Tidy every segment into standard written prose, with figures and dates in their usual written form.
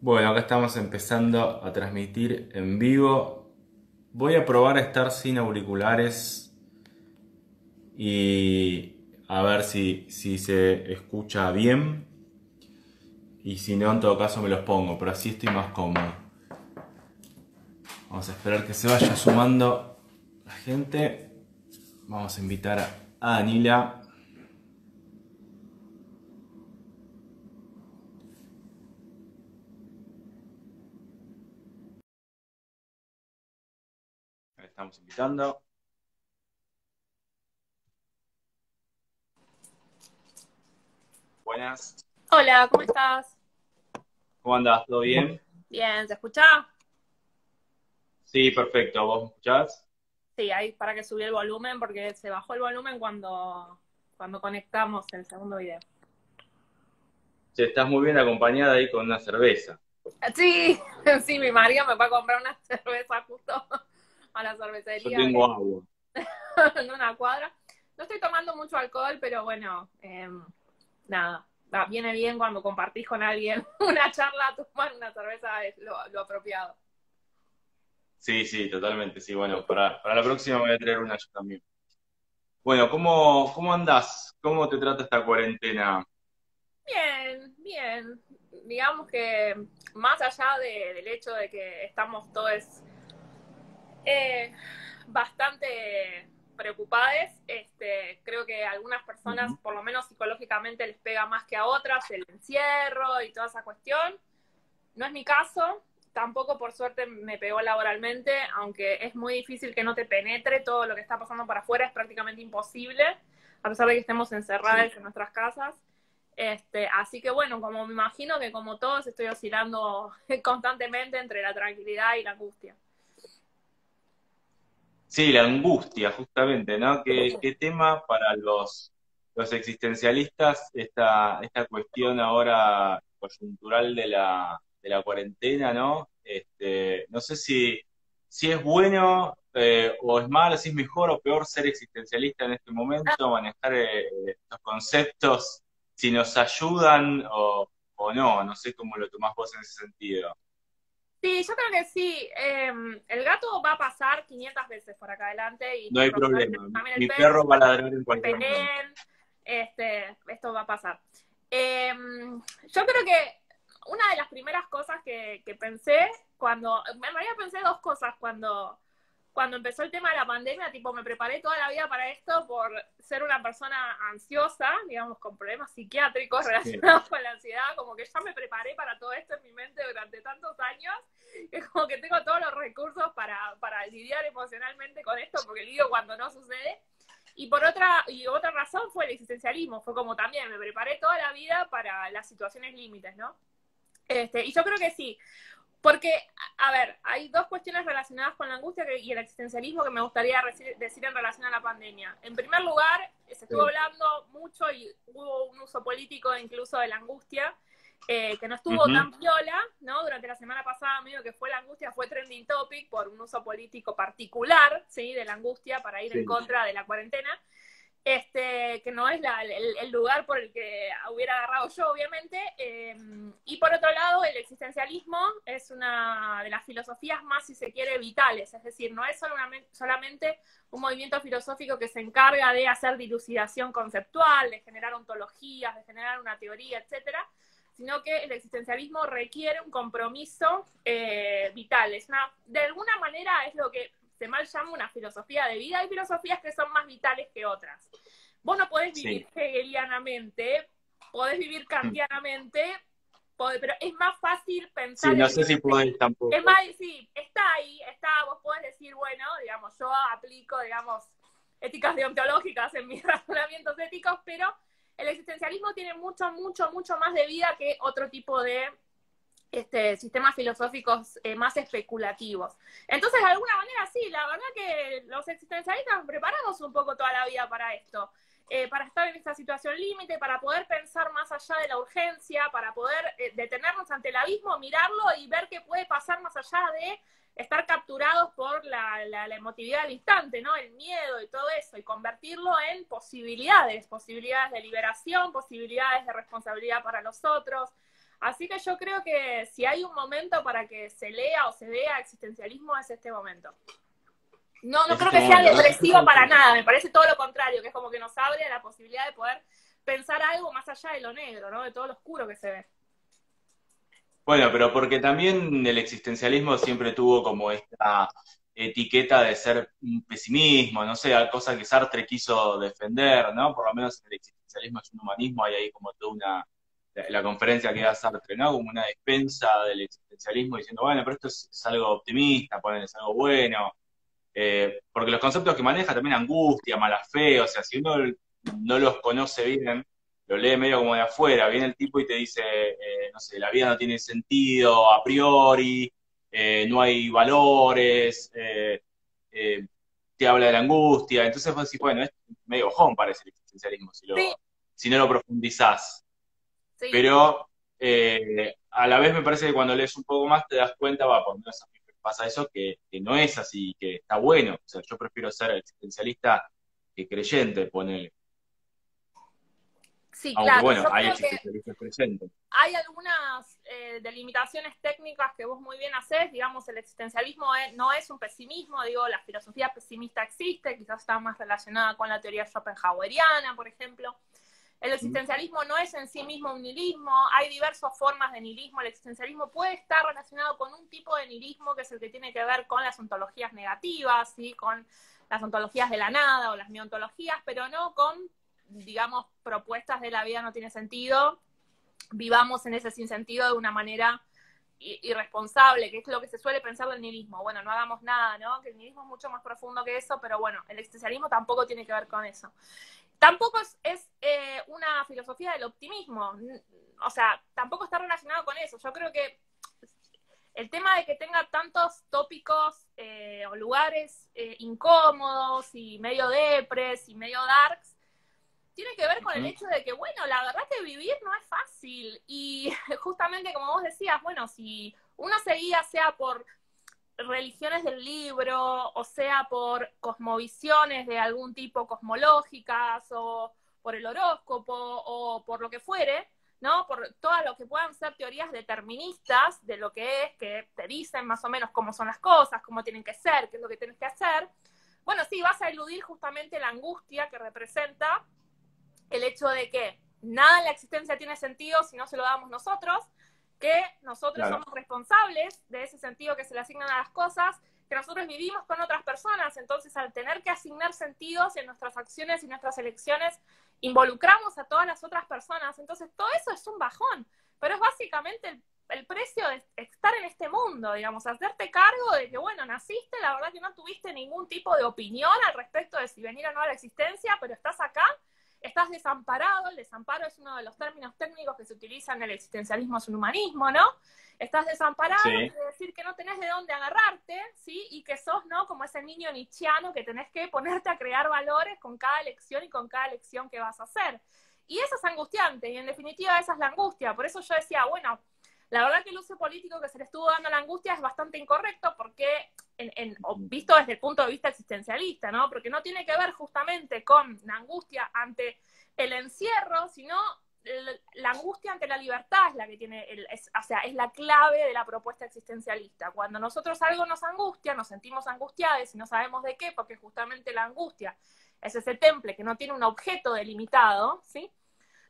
Bueno, acá estamos empezando a transmitir en vivo. Voy a probar a estar sin auriculares y a ver si se escucha bien. Y si no, en todo caso me los pongo, pero así estoy más cómodo. Vamos a esperar que se vaya sumando la gente. Vamos a invitar a Danila. La estamos invitando. Buenas. Hola, ¿cómo estás? ¿Cómo andás? ¿Todo bien? Bien, ¿se escucha? Sí, perfecto. ¿Vos me escuchás? Sí, ahí para que subí el volumen porque se bajó el volumen cuando conectamos el segundo video. Sí, estás muy bien acompañada ahí con una cerveza. Sí, sí, mi marido me va a comprar una cerveza justo a la Yo cervecería tengo agua. en una cuadra. No estoy tomando mucho alcohol, pero bueno, nada, viene bien cuando compartís con alguien una charla, tomar una cerveza es lo apropiado. Sí, sí, totalmente. Sí, bueno, para la próxima voy a traer una yo también. Bueno, ¿cómo andás? ¿Cómo te trata esta cuarentena? Bien, bien. Digamos que más allá del hecho de que estamos todos eh, bastante preocupados, creo que a algunas personas, Ujú. por lo menos psicológicamente, les pega más que a otras el encierro y toda esa cuestión. No es mi caso, tampoco por suerte me pegó laboralmente, aunque es muy difícil que no te penetre todo lo que está pasando para afuera, es prácticamente imposible, a pesar de que estemos Sí. encerradas en nuestras casas. Así que bueno, como me imagino que como todos estoy oscilando constantemente entre la tranquilidad y la angustia. Sí, la angustia, justamente, ¿no? ¿Qué tema para los existencialistas esta cuestión ahora coyuntural de la cuarentena, ¿no? No sé si es bueno o es malo, si es mejor o peor ser existencialista en este momento, manejar estos conceptos, si nos ayudan o no sé cómo lo tomás vos en ese sentido. Sí, yo creo que sí. El gato va a pasar 500 veces por acá adelante y No hay probablemente problema. también el Mi perro, perro va a ladrar en se cualquier momento. peleen. Esto va a pasar. Yo creo que una de las primeras cosas que pensé en realidad pensé dos cosas cuando empezó el tema de la pandemia, tipo, me preparé toda la vida para esto por ser una persona ansiosa, digamos, con problemas psiquiátricos Sí. relacionados con la ansiedad, como que ya me preparé para todo esto en mi mente durante tantos años, que como que tengo todos los recursos para lidiar emocionalmente con esto, porque lidio cuando no sucede. Y otra razón fue el existencialismo, fue como también me preparé toda la vida para las situaciones límites, ¿no? Y yo creo que sí, porque, a ver, hay dos cuestiones relacionadas con la angustia y el existencialismo que me gustaría decir en relación a la pandemia. En primer lugar, se estuvo Sí. hablando mucho y hubo un uso político incluso de la angustia, que no estuvo Ujú. tan viola, ¿no? Durante la semana pasada, medio que fue la angustia, fue trending topic por un uso político particular, ¿sí? De la angustia para ir en Sí. contra de la cuarentena. Que no es el lugar por el que hubiera agarrado yo, obviamente. Y por otro lado, el existencialismo es una de las filosofías más, si se quiere, vitales, es decir, no es solamente un movimiento filosófico que se encarga de hacer dilucidación conceptual, de generar ontologías, de generar una teoría, etcétera, sino que el existencialismo requiere un compromiso vital. De alguna manera es lo que se mal llama una filosofía de vida. Hay filosofías que son más vitales que otras. Vos no podés Sí. vivir hegelianamente, podés vivir Mm. kantianamente, pero es más fácil Sí, pensar no en sé si límites. podés Es tampoco. más, sí, está ahí, vos podés decir, bueno, digamos, yo aplico, digamos, éticas deontológicas en mis razonamientos éticos, pero el existencialismo tiene mucho, mucho, mucho más de vida que otro tipo de sistemas filosóficos más especulativos. Entonces, de alguna manera, sí, la verdad que los existencialistas preparamos un poco toda la vida para esto, para estar en esta situación límite, para poder pensar más allá de la urgencia, para poder detenernos ante el abismo, mirarlo y ver qué puede pasar más allá de estar capturados por la emotividad del instante, ¿no? El miedo y todo eso, y convertirlo en posibilidades de liberación, posibilidades de responsabilidad para los otros. Así que yo creo que si hay un momento para que se lea o se vea existencialismo es este momento. No, no Es creo este que sea momento, ¿no? depresivo para nada, me parece todo lo contrario, que es como que nos abre la posibilidad de poder pensar algo más allá de lo negro, ¿no? De todo lo oscuro que se ve. Bueno, pero porque también el existencialismo siempre tuvo como esta etiqueta de ser un pesimismo, no sé, cosa que Sartre quiso defender, ¿no? Por lo menos el existencialismo es un humanismo, hay ahí como toda la conferencia que da Sartre, ¿no? Como una defensa del existencialismo diciendo, bueno, pero esto es algo optimista, ponen, es algo bueno, porque los conceptos que maneja también angustia, mala fe, o sea, si uno no los conoce bien, lo lee medio como de afuera, viene el tipo y te dice, no sé, la vida no tiene sentido a priori, no hay valores, te habla de la angustia, entonces vos decís, bueno, es medio bajón parece el existencialismo, Sí, si no lo profundizás, sí. pero a la vez me parece que cuando lees un poco más te das cuenta, va, por lo menos a mí me pasa eso, que no es así, que está bueno. O sea, yo prefiero ser existencialista que creyente, ponele. Sí, Aunque claro, bueno, yo hay creo que existencialistas creyentes. hay algunas delimitaciones técnicas que vos muy bien hacés, digamos, el existencialismo no es un pesimismo, digo, la filosofía pesimista existe, quizás está más relacionada con la teoría schopenhaueriana, por ejemplo. El existencialismo no es en sí mismo un nihilismo, hay diversas formas de nihilismo, el existencialismo puede estar relacionado con un tipo de nihilismo que es el que tiene que ver con las ontologías negativas, ¿sí? Con las ontologías de la nada o las miontologías, pero no con, digamos, propuestas de la vida no tiene sentido, vivamos en ese sinsentido de una manera irresponsable, que es lo que se suele pensar del nihilismo. Bueno, no hagamos nada, ¿no? Que el nihilismo es mucho más profundo que eso, pero bueno, el existencialismo tampoco tiene que ver con eso. Tampoco es una filosofía del optimismo, o sea, tampoco está relacionado con eso. Yo creo que el tema de que tenga tantos tópicos o lugares incómodos y medio depres y medio darks, tiene que ver con el hecho de que, bueno, la verdad que vivir no es fácil. Y justamente como vos decías, bueno, si uno se guía sea por religiones del libro, o sea por cosmovisiones de algún tipo cosmológicas, o por el horóscopo, o por lo que fuere, ¿no? Por todas lo que puedan ser teorías deterministas de lo que es, que te dicen más o menos cómo son las cosas, cómo tienen que ser, qué es lo que tienes que hacer. Bueno, sí, vas a eludir justamente la angustia que representa el hecho de que nada en la existencia tiene sentido si no se lo damos nosotros, que nosotros Claro. somos responsables de ese sentido que se le asignan a las cosas, que nosotros vivimos con otras personas, entonces al tener que asignar sentidos en nuestras acciones y nuestras elecciones, involucramos a todas las otras personas, entonces todo eso es un bajón, pero es básicamente el precio de estar en este mundo, digamos, hacerte cargo de que, bueno, naciste, la verdad que no tuviste ningún tipo de opinión al respecto de si venir o no a la existencia, pero estás acá, estás desamparado, el desamparo es uno de los términos técnicos que se utilizan en el existencialismo, es un humanismo, ¿no? Estás desamparado, Sí. quiere decir que no tenés de dónde agarrarte, ¿sí? Y que sos, ¿no? Como ese niño nietzscheano que tenés que ponerte a crear valores con cada elección y con cada elección que vas a hacer. Y eso es angustiante, y en definitiva esa es la angustia. Por eso yo decía, bueno, la verdad que el uso político que se le estuvo dando a la angustia es bastante incorrecto porque, visto desde el punto de vista existencialista, ¿no? Porque no tiene que ver justamente con la angustia ante el encierro, sino la angustia ante la libertad es la que tiene, o sea, es la clave de la propuesta existencialista. Cuando nosotros algo nos angustia, nos sentimos angustiados y no sabemos de qué, porque justamente la angustia es ese temple que no tiene un objeto delimitado, ¿sí?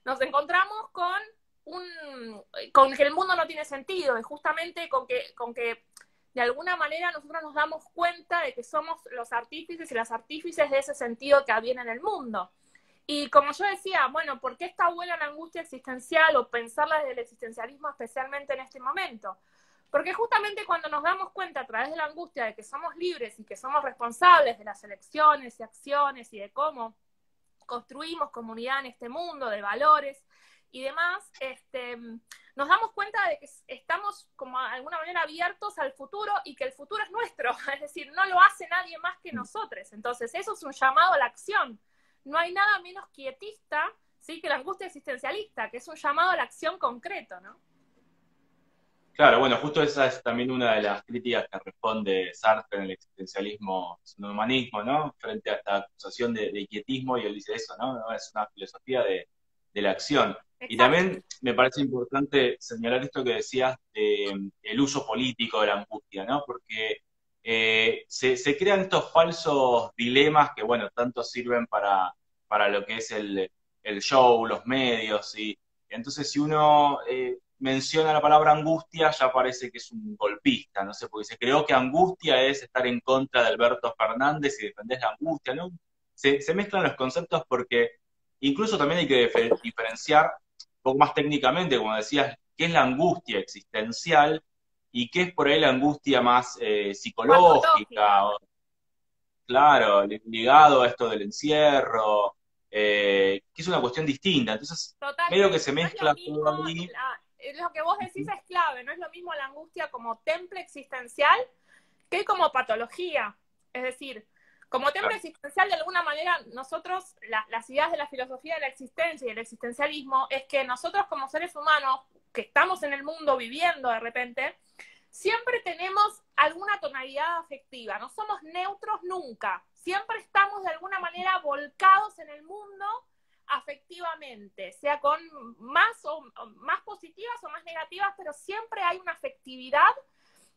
Nos encontramos con que el mundo no tiene sentido y justamente con que de alguna manera nosotros nos damos cuenta de que somos los artífices y las artífices de ese sentido que había en el mundo. Y como yo decía, bueno, ¿por qué está buena la angustia existencial o pensarla desde el existencialismo especialmente en este momento? Porque justamente cuando nos damos cuenta a través de la angustia de que somos libres y que somos responsables de las elecciones y acciones y de cómo construimos comunidad en este mundo, de valores y demás, nos damos cuenta de que estamos como de alguna manera abiertos al futuro y que el futuro es nuestro, es decir, no lo hace nadie más que nosotros. Entonces eso es un llamado a la acción. No hay nada menos quietista, ¿sí?, que la angustia existencialista, que es un llamado a la acción concreto, ¿no? Claro, bueno, justo esa es también una de las críticas que responde Sartre en el existencialismo, es un humanismo, ¿no? Frente a esta acusación de quietismo, y él dice eso, ¿no? Es una filosofía de de la acción. Y Exacto. también me parece importante señalar esto que decías de el uso político de la angustia, ¿no? Porque se crean estos falsos dilemas que, bueno, tanto sirven para lo que es el show, los medios, y entonces si uno menciona la palabra angustia, ya parece que es un golpista, no sé, porque se creó que angustia es estar en contra de Alberto Fernández y defender la angustia, ¿no? Se mezclan los conceptos porque incluso también hay que diferenciar un poco más técnicamente, como decías, qué es la angustia existencial y qué es por ahí la angustia más psicológica, Patológica. claro, ligado a esto del encierro, que es una cuestión distinta. Entonces, medio que se Totalmente. No es lo mezcla todo mismo, ahí. lo que vos decís es clave, no es lo mismo la angustia como temple existencial que como patología. Es decir, como temple Claro, existencial, de alguna manera, nosotros, las ideas de la filosofía de la existencia y el existencialismo, es que nosotros como seres humanos, que estamos en el mundo viviendo de repente, siempre tenemos alguna tonalidad afectiva, no somos neutros nunca, siempre estamos de alguna manera volcados en el mundo afectivamente, sea con más positivas o más negativas, pero siempre hay una afectividad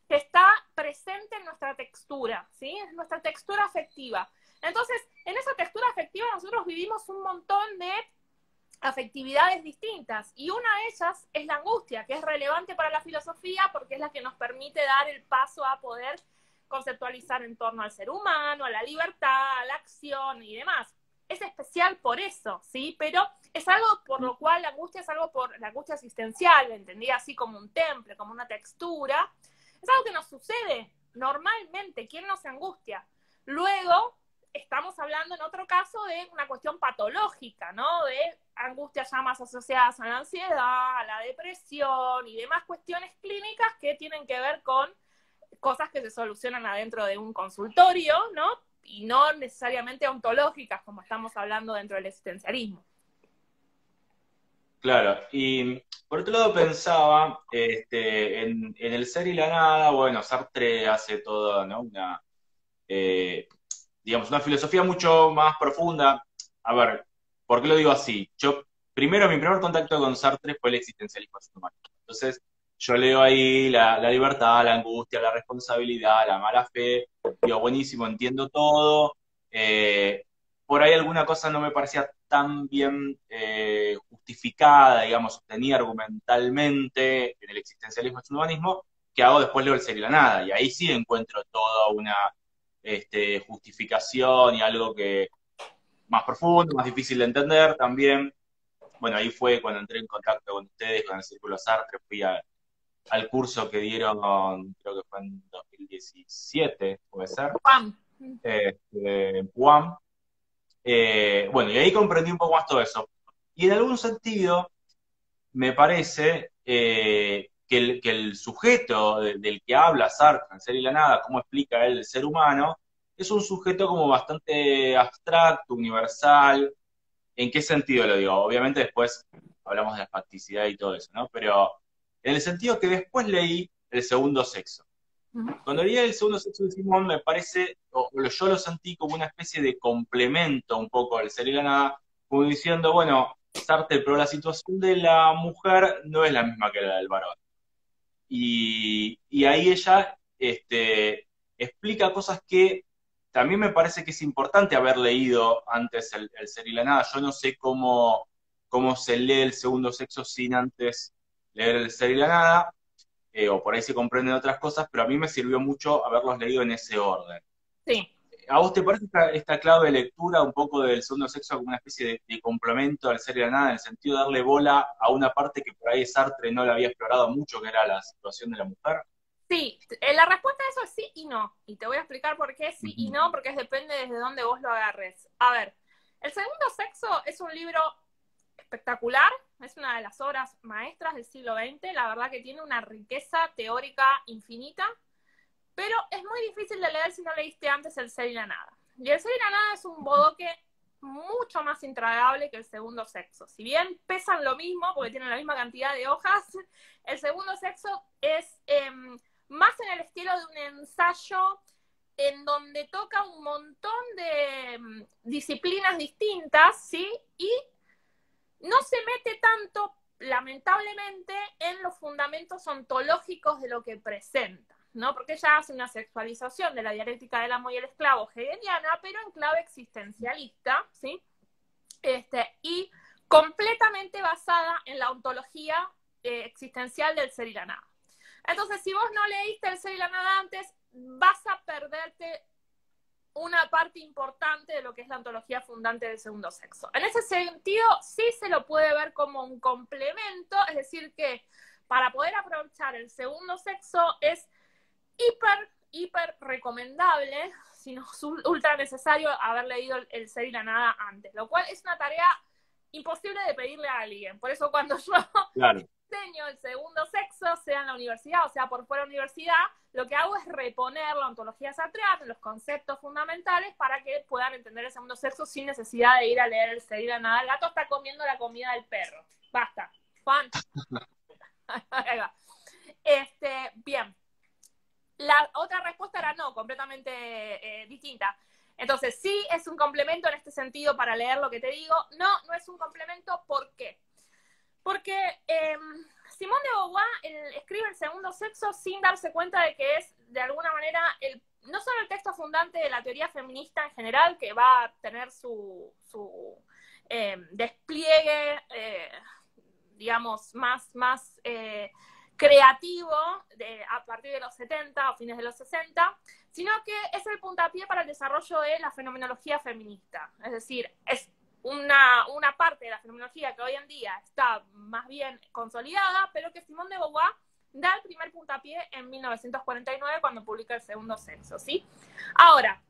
que está presente en nuestra textura, ¿sí? Es nuestra textura afectiva. Entonces, en esa textura afectiva nosotros vivimos un montón de afectividades distintas y una de ellas es la angustia, que es relevante para la filosofía porque es la que nos permite dar el paso a poder conceptualizar en torno al ser humano, a la libertad, a la acción y demás. Es especial por eso, ¿sí? Pero es algo por lo cual la angustia es algo por la angustia existencial, entendida así como un temple, como una textura. Es algo que nos sucede normalmente. ¿Quién no se angustia? Luego, estamos hablando en otro caso de una cuestión patológica, ¿no? De angustias ya más asociadas a la ansiedad, a la depresión y demás cuestiones clínicas que tienen que ver con cosas que se solucionan adentro de un consultorio, ¿no? Y no necesariamente ontológicas, como estamos hablando dentro del existencialismo. claro. Y por otro lado pensaba en el ser y la nada, bueno, Sartre hace todo, ¿no? Eh, digamos, una filosofía mucho más profunda. A ver, ¿por qué lo digo así? Primero, mi primer contacto con Sartre fue el existencialismo sistemático. Entonces, yo leo ahí la libertad, la angustia, la responsabilidad, la mala fe, digo, buenísimo, entiendo todo. Por ahí alguna cosa no me parecía tan bien justificada, digamos, sostenida argumentalmente en el existencialismo y el humanismo, que hago después leo el ser y la nada, y ahí sí encuentro toda una justificación y algo que más profundo, más difícil de entender también. Bueno, ahí fue cuando entré en contacto con ustedes, con el Círculo Sartre, fui al curso que dieron, creo que fue en 2017, puede ser, Juan. en PUAM. Bueno, y ahí comprendí un poco más todo eso. Y en algún sentido, me parece que el sujeto del que habla Sartre en Ser y la Nada, cómo explica él el ser humano, es un sujeto como bastante abstracto, universal. ¿En qué sentido lo digo? Obviamente después hablamos de la facticidad y todo eso, ¿no? Pero en el sentido que después leí El Segundo Sexo. Cuando leí El Segundo Sexo de Simón, me parece, yo lo sentí como una especie de complemento un poco al Ser y la Nada, como diciendo, bueno, Sartre, pero la situación de la mujer no es la misma que la del varón. Y ahí ella explica cosas que también me parece que es importante haber leído antes el Ser y la Nada. Yo no sé cómo se lee El Segundo Sexo sin antes leer el Ser y la Nada, o por ahí se comprenden otras cosas, pero a mí me sirvió mucho haberlos leído en ese orden. Sí. ¿A vos te parece esta clave de lectura un poco del Segundo Sexo como una especie de complemento al Ser y la Nada, en el sentido de darle bola a una parte que por ahí Sartre no la había explorado mucho, que era la situación de la mujer? Sí, la respuesta a eso es sí y no. Y te voy a explicar por qué sí y Ujú. no, porque depende desde dónde vos lo agarres. A ver, El Segundo Sexo es un libro espectacular, es una de las obras maestras del siglo XX, la verdad que tiene una riqueza teórica infinita, pero es muy difícil de leer si no leíste antes El Ser y la Nada. Y El Ser y la Nada es un bodoque mucho más intragable que El Segundo Sexo. Si bien pesan lo mismo, porque tienen la misma cantidad de hojas, El Segundo Sexo es más en el estilo de un ensayo en donde toca un montón de disciplinas distintas, ¿sí? Y no se mete tanto, lamentablemente, en los fundamentos ontológicos de lo que presenta, ¿no? Porque ella hace una sexualización de la dialéctica del amo y el esclavo hegeliana, pero en clave existencialista, ¿sí? Y completamente basada en la ontología existencial del ser y la nada. Entonces, si vos no leíste el ser y la nada antes, vas a perderte una parte importante de lo que es la ontología fundante del segundo sexo. En ese sentido, sí se lo puede ver como un complemento, es decir, que para poder aprovechar el segundo sexo es hiper recomendable, si no es ultra necesario, haber leído el ser y la nada antes, lo cual es una tarea imposible de pedirle a alguien. Por eso cuando yo enseño el segundo sexo, sea en la universidad o sea por fuera de la universidad, lo que hago es reponer la ontología sartreana, los conceptos fundamentales, para que puedan entender el segundo sexo sin necesidad de ir a leer el ser y la nada. El gato está comiendo la comida del perro. Basta. Juan. Ahí va. Bien. La otra respuesta era no, completamente distinta. Entonces, sí es un complemento en este sentido para leer lo que te digo. No, no es un complemento. ¿Por qué? Porque Simone de Beauvoir escribe el segundo sexo sin darse cuenta de que es, de alguna manera, no solo el texto fundante de la teoría feminista en general, que va a tener su despliegue, digamos, más creativo a partir de los 70 o fines de los 60, sino que es el puntapié para el desarrollo de la fenomenología feminista. Es decir, es una parte de la fenomenología que hoy en día está más bien consolidada, pero que Simone de Beauvoir da el primer puntapié en 1949 cuando publica El segundo sexo, ¿sí? Ahora,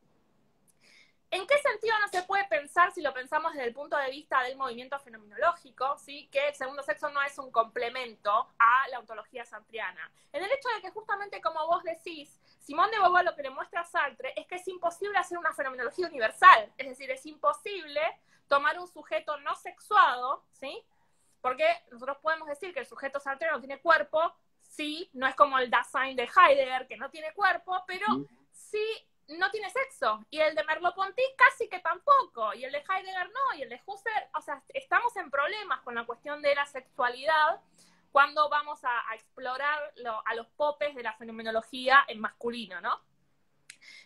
¿en qué sentido no se puede pensar, si lo pensamos desde el punto de vista del movimiento fenomenológico, ¿sí?, que el segundo sexo no es un complemento a la ontología sartreana? En el hecho de que, justamente como vos decís, Simone de Beauvoir lo que le muestra a Sartre es que es imposible hacer una fenomenología universal, es decir, es imposible tomar un sujeto no sexuado, ¿sí? Porque nosotros podemos decir que el sujeto sartreano tiene cuerpo, sí, no es como el Dasein de Heidegger, que no tiene cuerpo, pero sí no tiene sexo, y el de Merleau-Ponty casi que tampoco, y el de Heidegger no, y el de Husserl, o sea, estamos en problemas con la cuestión de la sexualidad cuando vamos a explorar a los popes de la fenomenología en masculino, ¿no?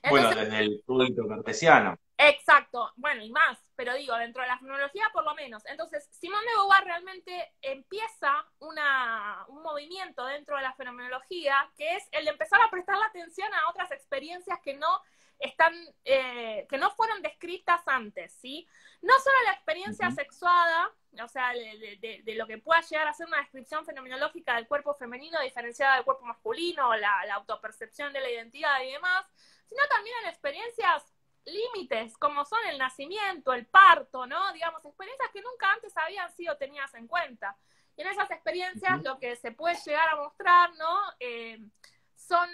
Entonces, bueno, desde el culto cartesiano. Exacto, bueno, y más, pero digo, dentro de la fenomenología por lo menos. Entonces, Simone de Beauvoir realmente empieza un movimiento dentro de la fenomenología, que es el de empezar a prestar la atención a otras experiencias que no fueron descritas antes, ¿sí? No solo la experiencia sexuada, o sea, de lo que pueda llegar a ser una descripción fenomenológica del cuerpo femenino diferenciada del cuerpo masculino, la autopercepción de la identidad y demás, sino también en experiencias límites, como son el nacimiento, el parto, ¿no? Digamos, experiencias que nunca antes habían sido tenidas en cuenta. Y en esas experiencias lo que se puede llegar a mostrar, ¿no? Son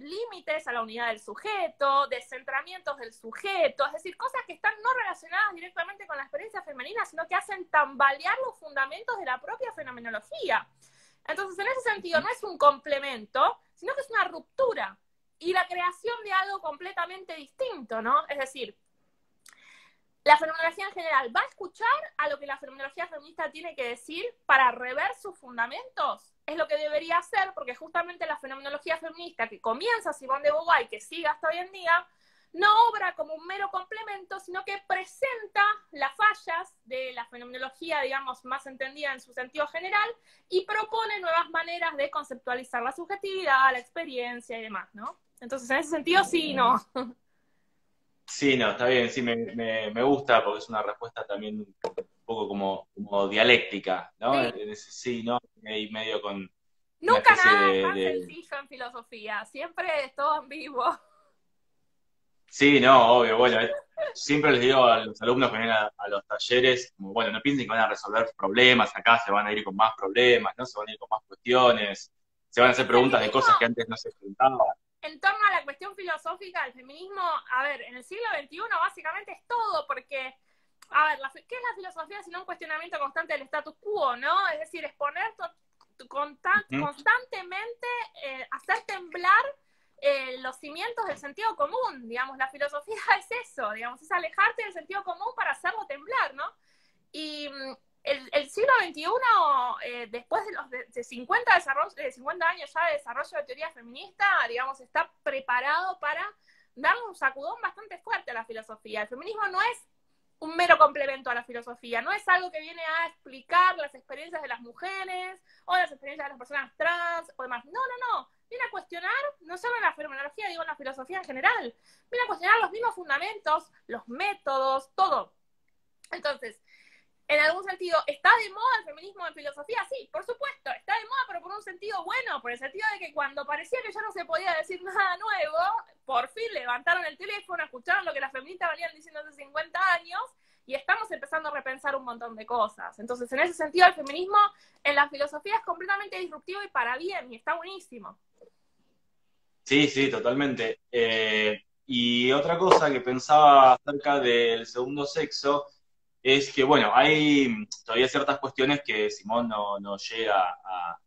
límites a la unidad del sujeto, descentramientos del sujeto, es decir, cosas que están no relacionadas directamente con la experiencia femenina, sino que hacen tambalear los fundamentos de la propia fenomenología. Entonces, en ese sentido, no es un complemento, sino que es una ruptura y la creación de algo completamente distinto, ¿no? Es decir, la fenomenología en general va a escuchar a lo que la fenomenología feminista tiene que decir para rever sus fundamentos. Es lo que debería hacer, porque justamente la fenomenología feminista que comienza Simone de Beauvoir y que sigue hasta hoy en día, no obra como un mero complemento, sino que presenta las fallas de la fenomenología, digamos, más entendida en su sentido general, y propone nuevas maneras de conceptualizar la subjetividad, la experiencia y demás, ¿no? Entonces, en ese sentido, sí, no. Sí, no, está bien, sí, me gusta porque es una respuesta también un poco como dialéctica, ¿no? Sí. Sí, ¿no? Y medio con Nunca nada es tan sencillo en filosofía, siempre es todo en vivo. Sí, no, obvio, bueno, siempre les digo a los alumnos que vienen a los talleres, como, bueno, no piensen que van a resolver problemas acá, se van a ir con más problemas, ¿no? Se van a ir con más cuestiones, se van a hacer preguntas de cosas que antes no se preguntaban. En torno a la cuestión filosófica del feminismo, a ver, en el siglo XXI básicamente es todo, porque, a ver, ¿qué es la filosofía sino un cuestionamiento constante del status quo, ¿no? Es decir, exponer constantemente, hacer temblar los cimientos del sentido común, digamos, la filosofía es eso, digamos, es alejarte del sentido común para hacerlo temblar, ¿no? Y el siglo XXI, después de 50 años ya de desarrollo de teoría feminista, digamos, está preparado para darle un sacudón bastante fuerte a la filosofía. El feminismo no es un mero complemento a la filosofía, no es algo que viene a explicar las experiencias de las mujeres o las experiencias de las personas trans o demás. No, viene a cuestionar, no solo la fenomenología, digo, la filosofía en general, viene a cuestionar los mismos fundamentos, los métodos, todo. Entonces, en algún sentido, ¿está de moda el feminismo en filosofía? Sí, por supuesto, está de moda, pero por un sentido bueno, por el sentido de que cuando parecía que ya no se podía decir nada nuevo, por fin levantaron el teléfono, escucharon lo que las feministas venían diciendo hace 50 años, y estamos empezando a repensar un montón de cosas. Entonces, en ese sentido, el feminismo en la filosofía es completamente disruptivo y para bien, y está buenísimo. Sí, sí, totalmente. Y otra cosa que pensaba acerca del segundo sexo es que, bueno, hay todavía ciertas cuestiones que Simón no llega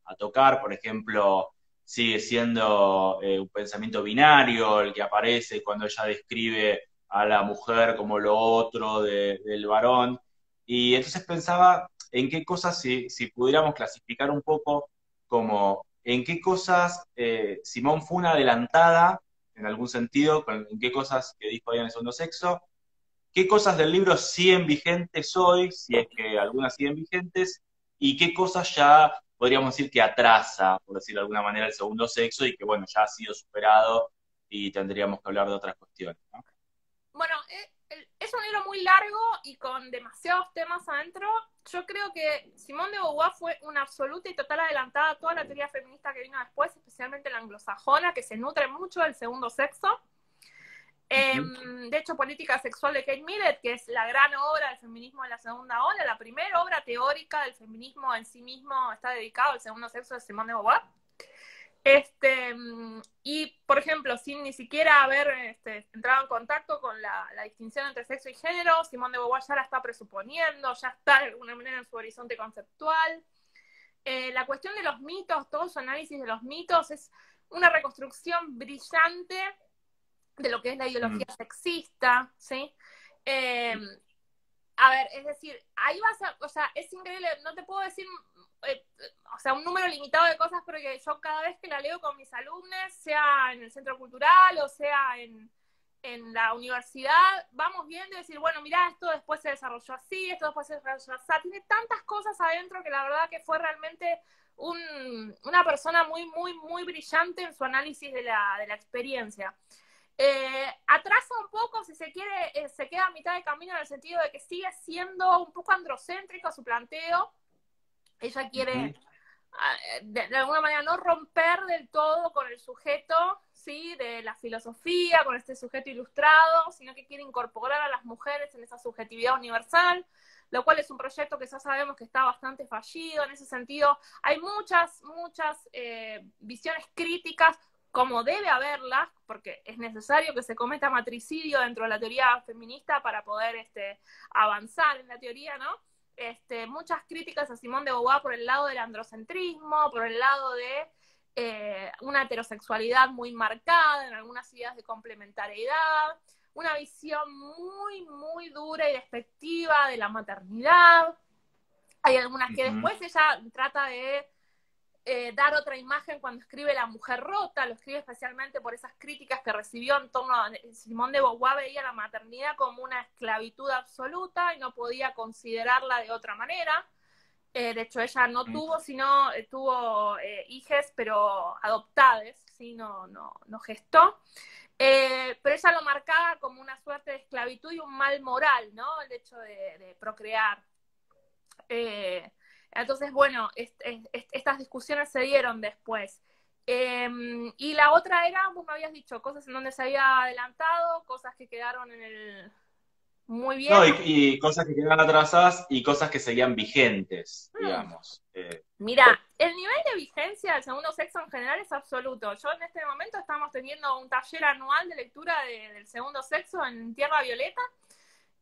a tocar. Por ejemplo, sigue siendo un pensamiento binario el que aparece cuando ella describe a la mujer como lo otro del varón. Y entonces pensaba en qué cosas, si pudiéramos clasificar un poco como en qué cosas Simón fue una adelantada, en algún sentido, en qué cosas que dijo ahí en el segundo sexo, qué cosas del libro siguen vigentes hoy, si es que algunas siguen vigentes, y qué cosas ya podríamos decir que atrasa, por decirlo de alguna manera, el segundo sexo y que, bueno, ya ha sido superado y tendríamos que hablar de otras cuestiones, ¿no? Bueno, es un libro muy largo y con demasiados temas adentro. Yo creo que Simone de Beauvoir fue una absoluta y total adelantada a toda la teoría feminista que vino después, especialmente la anglosajona, que se nutre mucho del segundo sexo. De hecho, Política Sexual de Kate Millett, que es la gran obra del feminismo de la segunda ola, la primera obra teórica del feminismo en sí mismo está dedicado al segundo sexo de Simone de Beauvoir. Y, por ejemplo, sin ni siquiera haber entrado en contacto con la distinción entre sexo y género, Simone de Beauvoir ya la está presuponiendo, ya está de alguna manera en su horizonte conceptual. La cuestión de los mitos, todo su análisis de los mitos es una reconstrucción brillante de lo que es la ideología sexista, ¿sí? A ver, es decir, ahí vas a, o sea, es increíble, no te puedo decir, o sea, un número limitado de cosas, porque yo cada vez que la leo con mis alumnos, sea en el centro cultural o sea en la universidad, vamos viendo y decir, bueno, mira, esto después se desarrolló así, esto después se desarrolló así, tiene tantas cosas adentro que la verdad que fue realmente una persona muy, muy, muy brillante en su análisis de la experiencia. Atrasa un poco, si se quiere, se queda a mitad de camino en el sentido de que sigue siendo un poco androcéntrico su planteo. Ella quiere, de alguna manera, no romper del todo con el sujeto, ¿sí? De la filosofía, con este sujeto ilustrado, sino que quiere incorporar a las mujeres en esa subjetividad universal, lo cual es un proyecto que ya sabemos que está bastante fallido. En ese sentido, hay muchas visiones críticas, como debe haberlas, porque es necesario que se cometa matricidio dentro de la teoría feminista para poder avanzar en la teoría, ¿no? Muchas críticas a Simone de Beauvoir por el lado del androcentrismo, por el lado de una heterosexualidad muy marcada, en algunas ideas de complementariedad, una visión muy, muy dura y despectiva de la maternidad. Hay algunas que después ella trata de dar otra imagen cuando escribe La mujer rota, lo escribe especialmente por esas críticas que recibió en torno a Simone de Beauvoir. Veía la maternidad como una esclavitud absoluta y no podía considerarla de otra manera. De hecho, ella no tuvo, sino tuvo hijes, pero adoptadas, ¿sí? No gestó. Pero ella lo marcaba como una suerte de esclavitud y un mal moral, ¿no? El hecho de procrear. Entonces, bueno, estas discusiones se dieron después. Y la otra era, vos me habías dicho, cosas en donde se había adelantado, cosas que quedaron en el muy bien. No, y cosas que quedan atrasadas y cosas que seguían vigentes, digamos. Mira, el nivel de vigencia del segundo sexo en general es absoluto. Yo en este momento estamos teniendo un taller anual de lectura del segundo sexo en Tierra Violeta.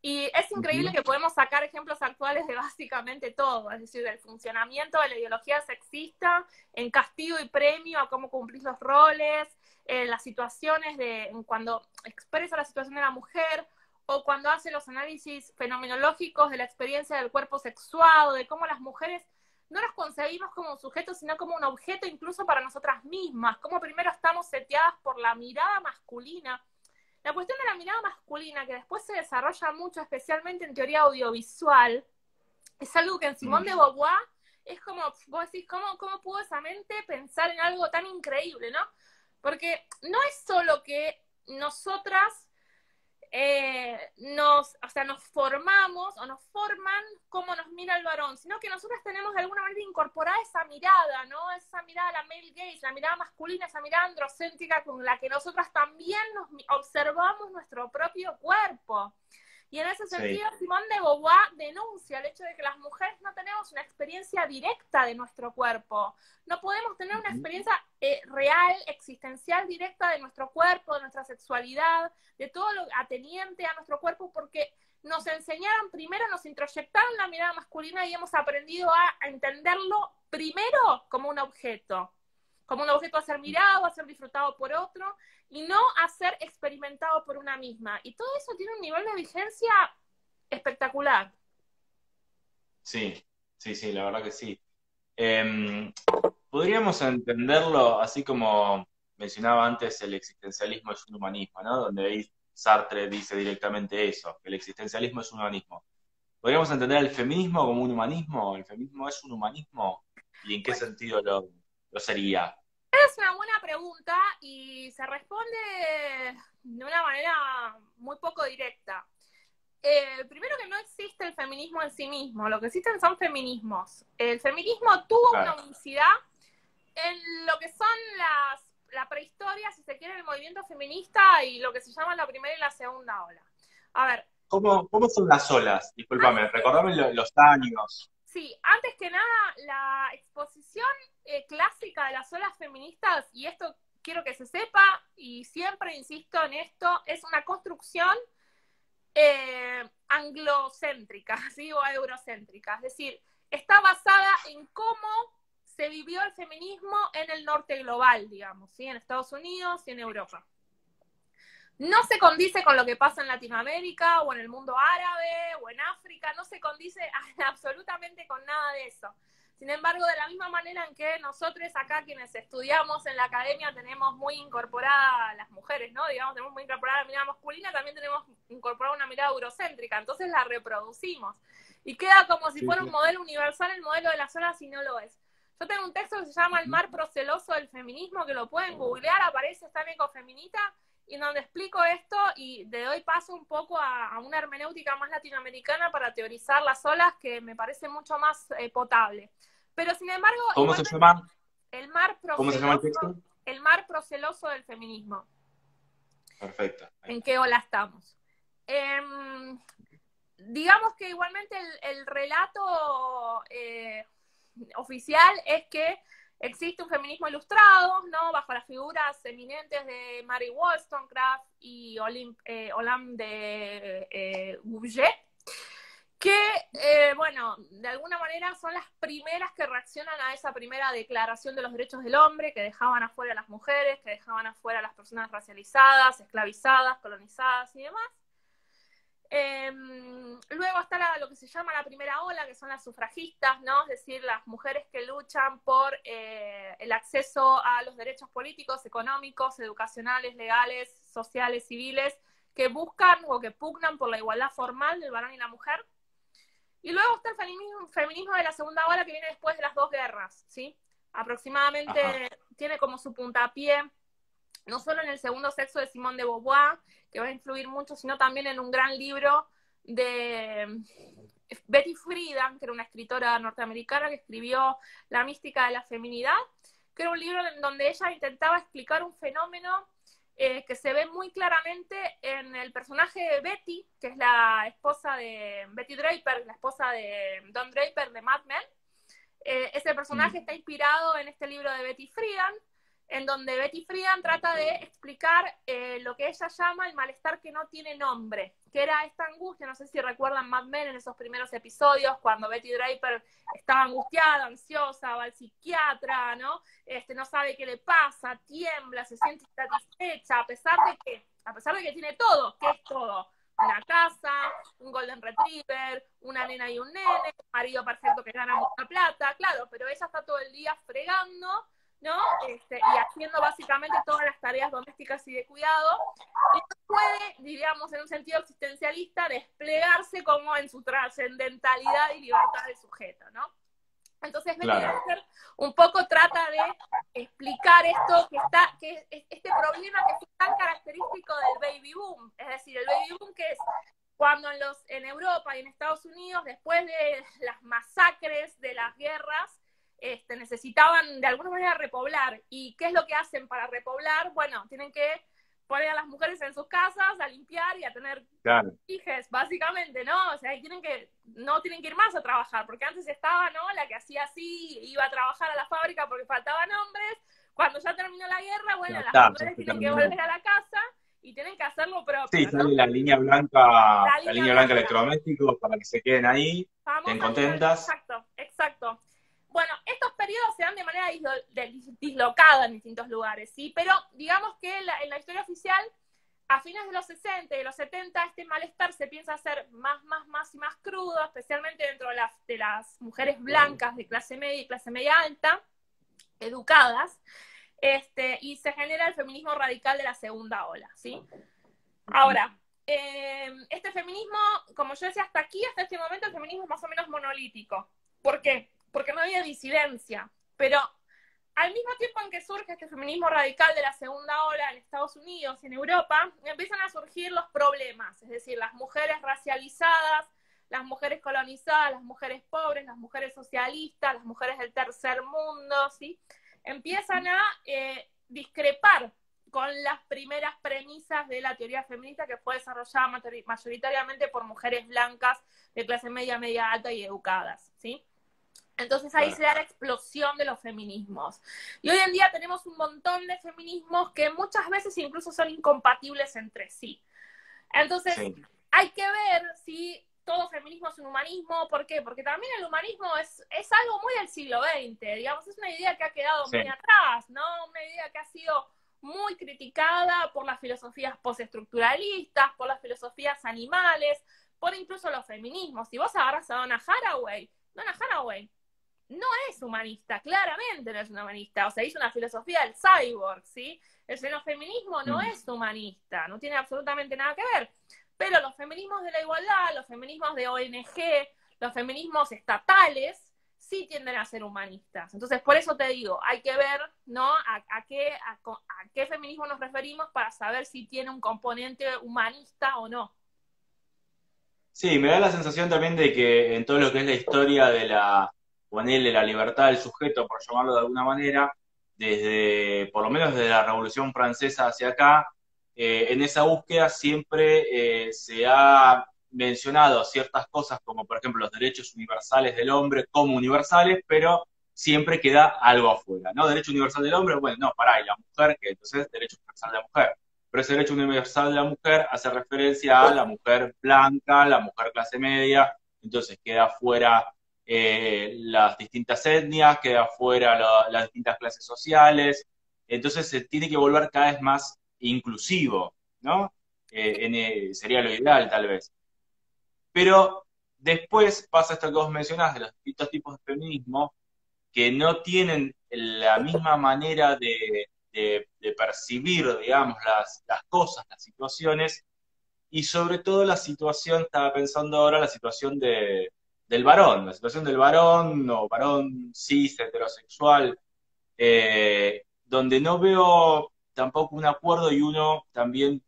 Y es increíble que podemos sacar ejemplos actuales de básicamente todo, es decir, del funcionamiento de la ideología sexista en Castigo y Premio, a cómo cumplís los roles, las situaciones cuando expresa la situación de la mujer, o cuando hace los análisis fenomenológicos de la experiencia del cuerpo sexuado, de cómo las mujeres no nos concebimos como un sujeto, sino como un objeto incluso para nosotras mismas, cómo primero estamos seteadas por la mirada masculina. La cuestión de la mirada masculina, que después se desarrolla mucho, especialmente en teoría audiovisual, es algo que en Simone de Beauvoir es como, vos decís, ¿cómo pudo esa mente pensar en algo tan increíble, ¿no? Porque no es solo que nosotras nos formamos o nos forman cómo nos mira el varón, sino que nosotras tenemos de alguna manera incorporada esa mirada, ¿no? Esa mirada, la male gaze, la mirada masculina, esa mirada androcéntrica con la que nosotras también nos observamos nuestro propio cuerpo. Y en ese sentido, sí, Simone de Beauvoir denuncia el hecho de que las mujeres no tenemos una experiencia directa de nuestro cuerpo. No podemos tener una experiencia real, existencial, directa de nuestro cuerpo, de nuestra sexualidad, de todo lo ateniente a nuestro cuerpo, porque nos enseñaron primero, nos introyectaron la mirada masculina y hemos aprendido a entenderlo primero como un objeto a ser mirado, a ser disfrutado por otro, y no a ser experimentado por una misma. Y todo eso tiene un nivel de vigencia espectacular. Sí, la verdad que sí. Podríamos entenderlo así como mencionaba antes, el existencialismo es un humanismo, ¿no? Donde ahí Sartre dice directamente eso, que el existencialismo es un humanismo. ¿Podríamos entender el feminismo como un humanismo? ¿El feminismo es un humanismo? ¿Y en qué sentido lo sería? Es una buena pregunta y se responde de una manera muy poco directa. Primero que no existe el feminismo en sí mismo, lo que existen son feminismos. El feminismo tuvo una unicidad en lo que son la prehistoria, si se quiere, el movimiento feminista y lo que se llama la primera y la segunda ola. A ver. ¿Cómo son las olas? Discúlpame, recordame los años. Sí, antes que nada, la exposición clásica de las olas feministas, y esto quiero que se sepa, y siempre insisto en esto, es una construcción anglocéntrica, ¿sí? O eurocéntrica. Es decir, está basada en cómo se vivió el feminismo en el norte global, digamos, ¿sí? En Estados Unidos y en Europa. No se condice con lo que pasa en Latinoamérica o en el mundo árabe o en África, no se condice absolutamente con nada de eso. Sin embargo, de la misma manera en que nosotros acá quienes estudiamos en la academia tenemos muy incorporada las mujeres, ¿no? Digamos, tenemos muy incorporada la mirada masculina, también tenemos incorporada una mirada eurocéntrica, entonces la reproducimos. Y queda como si fuera un modelo universal el modelo de las olas y no lo es. Yo tengo un texto que se llama El mar proceloso del feminismo, que lo pueden googlear, aparece, está en Ecofeminita, y en donde explico esto y le doy paso un poco a una hermenéutica más latinoamericana para teorizar las olas, que me parece mucho más potable. Pero sin embargo, ¿cómo se llama? ¿Cómo se llama el texto? El mar proceloso del feminismo. Perfecto. ¿En qué ola estamos? Digamos que igualmente el relato oficial es que existe un feminismo ilustrado, ¿no? Bajo las figuras eminentes de Mary Wollstonecraft y Olympe de Gouget, que, bueno, de alguna manera son las primeras que reaccionan a esa primera declaración de los derechos del hombre, que dejaban afuera a las mujeres, que dejaban afuera a las personas racializadas, esclavizadas, colonizadas y demás. Luego está lo que se llama la primera ola, que son las sufragistas, ¿no? Es decir, las mujeres que luchan por el acceso a los derechos políticos, económicos, educacionales, legales, sociales, civiles, que buscan o que pugnan por la igualdad formal del varón y la mujer. Y luego está el feminismo de la segunda ola, que viene después de las dos guerras, ¿sí? Aproximadamente tiene como su puntapié no solo en el segundo sexo de Simone de Beauvoir, que va a influir mucho, sino también en un gran libro de Betty Friedan, que era una escritora norteamericana que escribió La mística de la feminidad, que era un libro en donde ella intentaba explicar un fenómeno que se ve muy claramente en el personaje de Betty, que es la esposa de Betty Draper, la esposa de Don Draper de Mad Men. Ese personaje está inspirado en este libro de Betty Friedan, en donde Betty Friedan trata de explicar lo que ella llama el malestar que no tiene nombre, que era esta angustia, no sé si recuerdan Mad Men en esos primeros episodios, cuando Betty Draper estaba angustiada, ansiosa, va al psiquiatra, ¿no? No sabe qué le pasa, tiembla, se siente insatisfecha, a pesar de que tiene todo, ¿qué es todo? una casa, un golden retriever, una nena y un nene, un marido perfecto que gana mucha plata, claro, pero ella está todo el día fregando, ¿no? Y haciendo básicamente todas las tareas domésticas y de cuidado, y no puede, diríamos, en un sentido existencialista, desplegarse como en su trascendentalidad y libertad de sujeto, ¿no? Entonces, Betty Claro, Draper un poco trata de explicar esto, que es este problema que fue tan característico del baby boom. Es decir, el baby boom, que es cuando en Europa y en Estados Unidos, después de las masacres, de las guerras, necesitaban de alguna manera repoblar. ¿Y qué es lo que hacen para repoblar? Bueno, tienen que poner a las mujeres en sus casas, a limpiar y a tener claro. hijas, básicamente, ¿no? O sea, no tienen que ir más a trabajar, porque antes estaba, ¿no? La que hacía así, iba a trabajar a la fábrica porque faltaban hombres. Cuando ya terminó la guerra, bueno, Ya las está, ya mujeres se tienen que terminó. volver a la casa y tienen que hacer lo Sí, propio, ¿no? sale La la línea línea blanca blanca, electrodomésticos para que se queden ahí, estén famosa línea, contentas. exacto, exacto. Bueno, estos periodos se dan de manera dislocada en distintos lugares, ¿sí? Pero digamos que en la historia oficial, a fines de los 60 y de los 70, este malestar se piensa hacer más y más crudo, especialmente dentro de las mujeres blancas de clase media y clase media alta, educadas, y se genera el feminismo radical de la segunda ola, ¿sí? Ahora, este feminismo, como yo decía, hasta este momento, el feminismo es más o menos monolítico. ¿Por qué? Porque no había disidencia. Pero al mismo tiempo en que surge este feminismo radical de la segunda ola en Estados Unidos y en Europa, empiezan a surgir los problemas, es decir, las mujeres racializadas, las mujeres colonizadas, las mujeres pobres, las mujeres socialistas, las mujeres del tercer mundo, ¿sí? Empiezan a discrepar con las primeras premisas de la teoría feminista que fue desarrollada mayoritariamente por mujeres blancas de clase media, media alta y educadas, ¿sí? Entonces ahí se da la explosión de los feminismos. Y hoy en día tenemos un montón de feminismos que muchas veces incluso son incompatibles entre sí. Entonces, sí, hay que ver si todo feminismo es un humanismo. ¿Por qué? Porque también el humanismo es algo muy del siglo XX, digamos, es una idea que ha quedado muy atrás, ¿no? Una idea que ha sido muy criticada por las filosofías postestructuralistas, por las filosofías animales, por incluso los feminismos. Si vos agarras a Donna Haraway no es humanista, claramente no es una humanista, o sea, hizo una filosofía del cyborg, ¿sí? El xenofeminismo no es humanista, no tiene absolutamente nada que ver, pero los feminismos de la igualdad, los feminismos de ONG, los feminismos estatales, sí tienden a ser humanistas. Entonces, por eso te digo, hay que ver, ¿no? A qué feminismo nos referimos para saber si tiene un componente humanista o no. Sí, me da la sensación también de que en todo lo que es la historia de ponerle la libertad del sujeto, por llamarlo de alguna manera, por lo menos desde la Revolución Francesa hacia acá, en esa búsqueda siempre se ha mencionado ciertas cosas como, por ejemplo, los derechos universales del hombre como universales, pero siempre queda algo afuera, ¿no? Derecho universal del hombre, bueno, no, pará, y la mujer, que entonces derecho universal de la mujer. Pero ese derecho universal de la mujer hace referencia a la mujer blanca, la mujer clase media, entonces queda fuera las distintas etnias, queda fuera las distintas clases sociales, entonces se tiene que volver cada vez más inclusivo, ¿no? Sería lo ideal tal vez. Pero después pasa esto que vos mencionás de los distintos tipos de feminismo, que no tienen la misma manera de percibir, digamos, las cosas, las situaciones, y sobre todo la situación, estaba pensando ahora, la situación la situación del varón o varón cis, heterosexual, donde no veo tampoco un acuerdo y uno también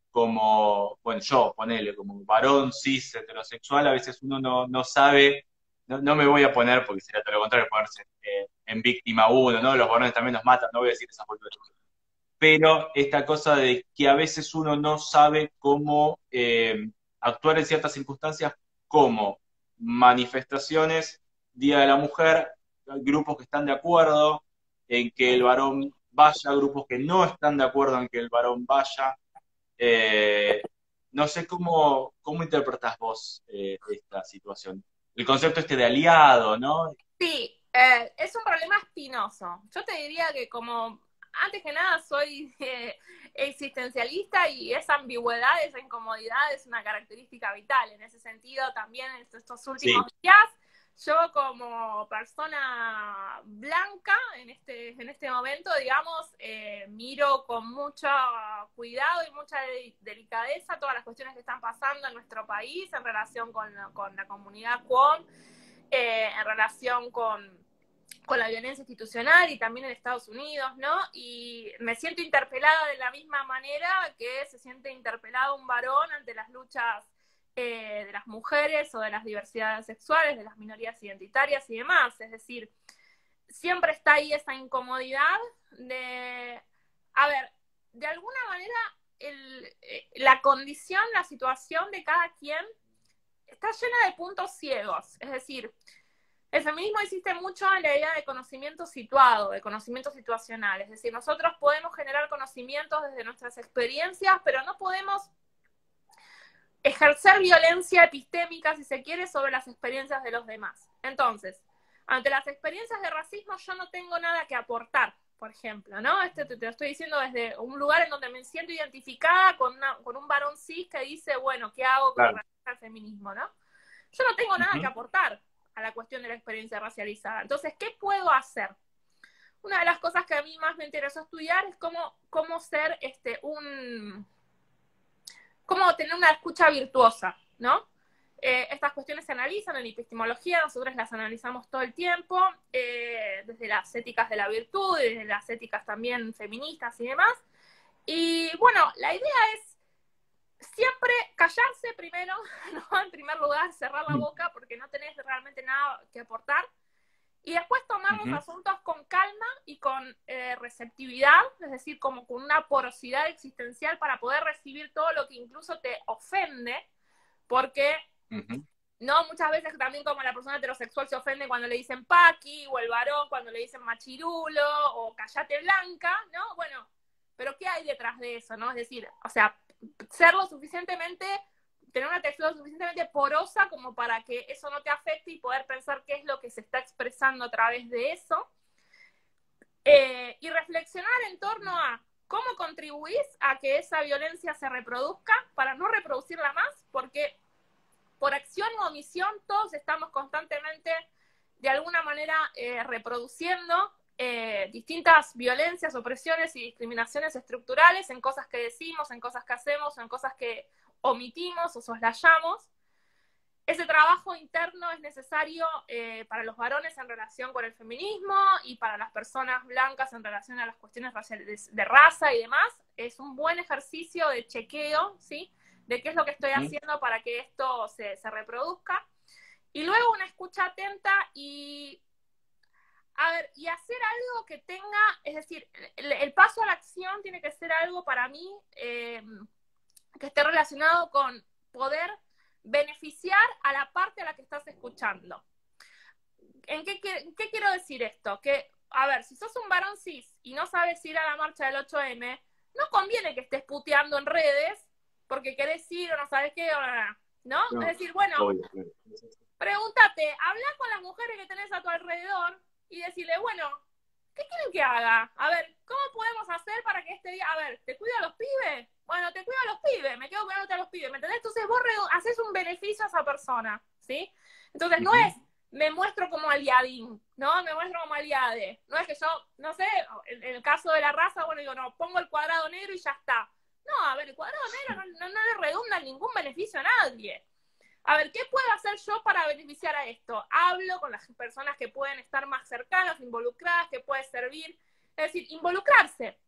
como, bueno, yo, ponele, como varón cis heterosexual, a veces uno no sabe, no me voy a poner, porque sería todo lo contrario, ponerse en víctima uno, ¿no? Los varones también nos matan, no voy a decir esa boludez. Pero esta cosa de que a veces uno no sabe cómo actuar en ciertas circunstancias, como manifestaciones, Día de la Mujer, grupos que están de acuerdo en que el varón vaya, grupos que no están de acuerdo en que el varón vaya. No sé cómo interpretás vos esta situación. El concepto este de aliado, ¿no? Sí, es un problema espinoso. Yo te diría que como antes que nada soy existencialista y esa ambigüedad, esa incomodidad es una característica vital. En ese sentido, también en estos últimos días, yo como persona blanca en este momento, digamos, miro con mucho cuidado y mucha delicadeza todas las cuestiones que están pasando en nuestro país en relación con la comunidad queer, en relación con la violencia institucional y también en Estados Unidos, ¿no? Y me siento interpelada de la misma manera que se siente interpelado un varón ante las luchas de las mujeres o de las diversidades sexuales, de las minorías identitarias y demás. Es decir, siempre está ahí esa incomodidad de, a ver, de alguna manera la condición, la situación de cada quien está llena de puntos ciegos. Es decir, el feminismo existe mucho en la idea de conocimiento situado, de conocimiento situacional. Es decir, nosotros podemos generar conocimientos desde nuestras experiencias, pero no podemos ejercer violencia epistémica, si se quiere, sobre las experiencias de los demás. Entonces, ante las experiencias de racismo yo no tengo nada que aportar, por ejemplo, ¿no? Te lo estoy diciendo desde un lugar en donde me siento identificada con un varón cis que dice, bueno, ¿qué hago con relación al feminismo, no? Yo no tengo nada que aportar a la cuestión de la experiencia racializada. Entonces, ¿qué puedo hacer? Una de las cosas que a mí más me interesó estudiar es cómo ser cómo tener una escucha virtuosa, ¿no? Estas cuestiones se analizan en epistemología, nosotros las analizamos todo el tiempo, desde las éticas de la virtud, desde las éticas también feministas y demás. Y bueno, la idea es siempre callarse primero, ¿no? En primer lugar, cerrar la boca porque no tenés realmente nada que aportar. Y después tomar los asuntos con calma y con receptividad, es decir, como con una porosidad existencial para poder recibir todo lo que incluso te ofende, porque no, muchas veces también como la persona heterosexual se ofende cuando le dicen paqui, o el varón cuando le dicen machirulo, o callate blanca, ¿no? Bueno, pero ¿qué hay detrás de eso, no? Es decir, o sea, ser lo suficientemente, tener una textura suficientemente porosa como para que eso no te afecte y poder pensar qué es lo que se está expresando a través de eso. Y reflexionar en torno a cómo contribuís a que esa violencia se reproduzca para no reproducirla más, porque por acción u omisión todos estamos constantemente de alguna manera reproduciendo distintas violencias, opresiones y discriminaciones estructurales en cosas que decimos, en cosas que hacemos, en cosas que omitimos o soslayamos. Ese trabajo interno es necesario para los varones en relación con el feminismo y para las personas blancas en relación a las cuestiones raciales, de raza y demás. Es un buen ejercicio de chequeo, ¿sí? De qué es lo que estoy haciendo para que esto se reproduzca. Y luego una escucha atenta y hacer algo que tenga, es decir, el paso a la acción tiene que ser algo para mí que esté relacionado con poder beneficiar a la parte a la que estás escuchando. ¿En qué quiero decir esto? Que, a ver, si sos un varón cis y no sabes ir a la marcha del 8M, no conviene que estés puteando en redes porque querés ir o no sabes qué, ¿no? Es decir, bueno, pregúntate, habla con las mujeres que tenés a tu alrededor y decirle, bueno, ¿qué quieren que haga? A ver, ¿cómo podemos hacer para que este día, a ver, ¿te cuido a los pibes? Bueno, te cuido a los pibes, me quedo cuidándote a los pibes, ¿me entendés? Entonces vos haces un beneficio a esa persona, ¿sí? Entonces no es, me muestro como aliadín, ¿no? Me muestro como aliade. No es que yo, no sé, en el caso de la raza, bueno, digo, no, pongo el cuadrado negro y ya está. No, a ver, el cuadrado negro no le redunda ningún beneficio a nadie. A ver, ¿qué puedo hacer yo para beneficiar a esto? Hablo con las personas que pueden estar más cercanas, involucradas, que puede servir. Es decir, involucrarse,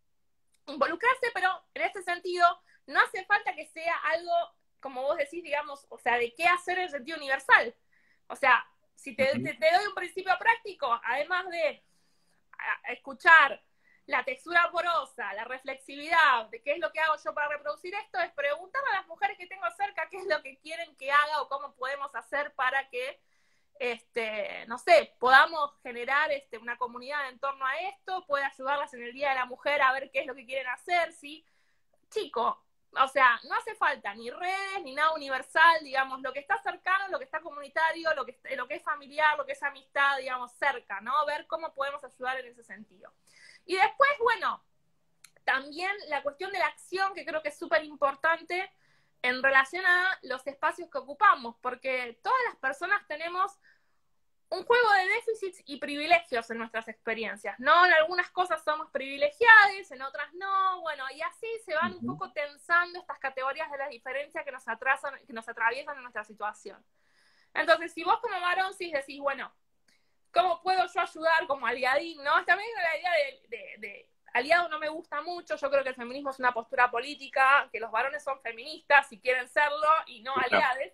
pero en este sentido no hace falta que sea algo, como vos decís, digamos, o sea, de qué hacer en sentido universal. O sea, si te doy un principio práctico, además de escuchar la textura porosa, la reflexividad de qué es lo que hago yo para reproducir esto, es preguntar a las mujeres que tengo cerca qué es lo que quieren que haga o cómo podemos hacer para que, no sé, podamos generar una comunidad en torno a esto, puede ayudarlas en el Día de la Mujer a ver qué es lo que quieren hacer, ¿sí? Chico, o sea, no hace falta ni redes, ni nada universal, digamos, lo que está cercano, lo que está comunitario, lo que es familiar, lo que es amistad, digamos, cerca, ¿no? Ver cómo podemos ayudar en ese sentido. Y después, bueno, también la cuestión de la acción, que creo que es súper importante en relación a los espacios que ocupamos, porque todas las personas tenemos un juego de déficits y privilegios en nuestras experiencias, ¿no? En algunas cosas somos privilegiados, en otras no, bueno, y así se van un poco tensando estas categorías de las diferencias que nos atraviesan en nuestra situación. Entonces, si vos como varón sí decís, bueno, ¿cómo puedo yo ayudar como aliadín, no? También la idea de aliado no me gusta mucho, yo creo que el feminismo es una postura política, que los varones son feministas si quieren serlo y no aliades,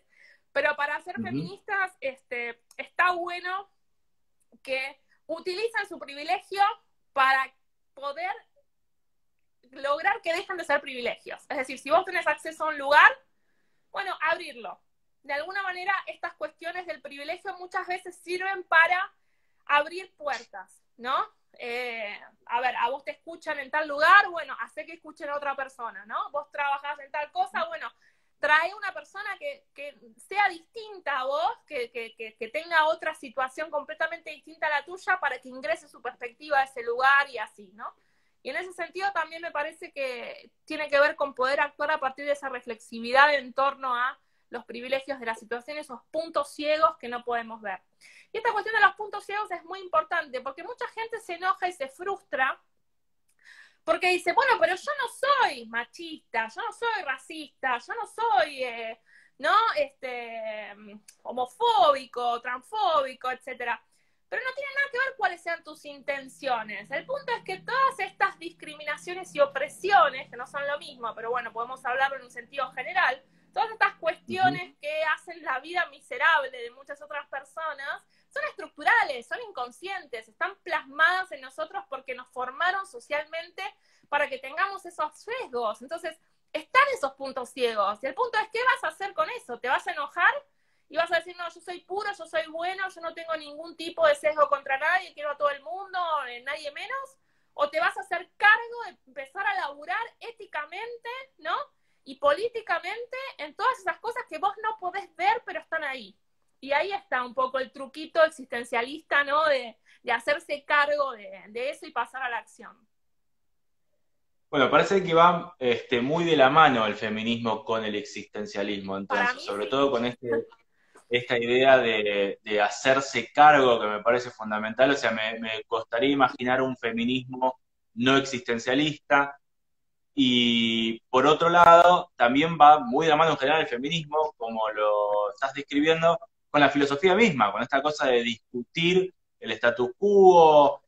pero para ser feministas está bueno que utilicen su privilegio para poder lograr que dejen de ser privilegios. Es decir, si vos tenés acceso a un lugar, bueno, abrirlo. De alguna manera, estas cuestiones del privilegio muchas veces sirven para abrir puertas, ¿no? A ver, a vos te escuchan en tal lugar, bueno, hace que escuchen a otra persona, ¿no? Vos trabajás en tal cosa, bueno, trae una persona que sea distinta a vos, que tenga otra situación completamente distinta a la tuya para que ingrese su perspectiva a ese lugar y así, ¿no? Y en ese sentido también me parece que tiene que ver con poder actuar a partir de esa reflexividad en torno a los privilegios de la situación, esos puntos ciegos que no podemos ver. Y esta cuestión de los puntos ciegos es muy importante, porque mucha gente se enoja y se frustra, porque dice, bueno, pero yo no soy machista, yo no soy racista, yo no soy, ¿no? Homofóbico, transfóbico, etcétera. Pero no tiene nada que ver cuáles sean tus intenciones. El punto es que todas estas discriminaciones y opresiones, que no son lo mismo, pero bueno, podemos hablarlo en un sentido general, todas estas cuestiones que hacen la vida miserable de muchas otras personas, son estructurales, son inconscientes, están plasmadas en nosotros porque nos formaron socialmente para que tengamos esos sesgos. Entonces, están esos puntos ciegos. Y el punto es, ¿qué vas a hacer con eso? ¿Te vas a enojar? Y vas a decir, no, yo soy puro, yo soy bueno, yo no tengo ningún tipo de sesgo contra nadie, quiero a todo el mundo, nadie menos. O te vas a hacer cargo de empezar a laburar éticamente, ¿no? Y políticamente en todas esas cosas que vos no podés ver, pero están ahí. Y ahí está un poco el truquito existencialista, ¿no? De hacerse cargo de eso y pasar a la acción. Bueno, parece que va muy de la mano el feminismo con el existencialismo, entonces, sobre Sí. todo con esta idea de hacerse cargo, que me parece fundamental. O sea, me costaría imaginar un feminismo no existencialista. Y por otro lado, también va muy de la mano en general el feminismo, como lo estás describiendo, con la filosofía misma, con esta cosa de discutir el status quo,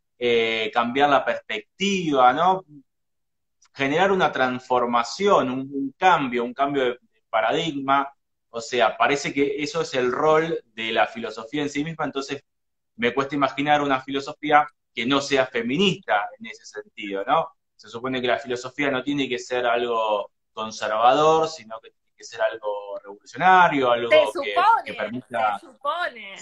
cambiar la perspectiva, ¿no? Generar una transformación, un cambio de paradigma. O sea, parece que eso es el rol de la filosofía en sí misma, entonces me cuesta imaginar una filosofía que no sea feminista en ese sentido, ¿no? Se supone que la filosofía no tiene que ser algo conservador, sino que tiene que ser algo revolucionario, algo que permita... Se supone.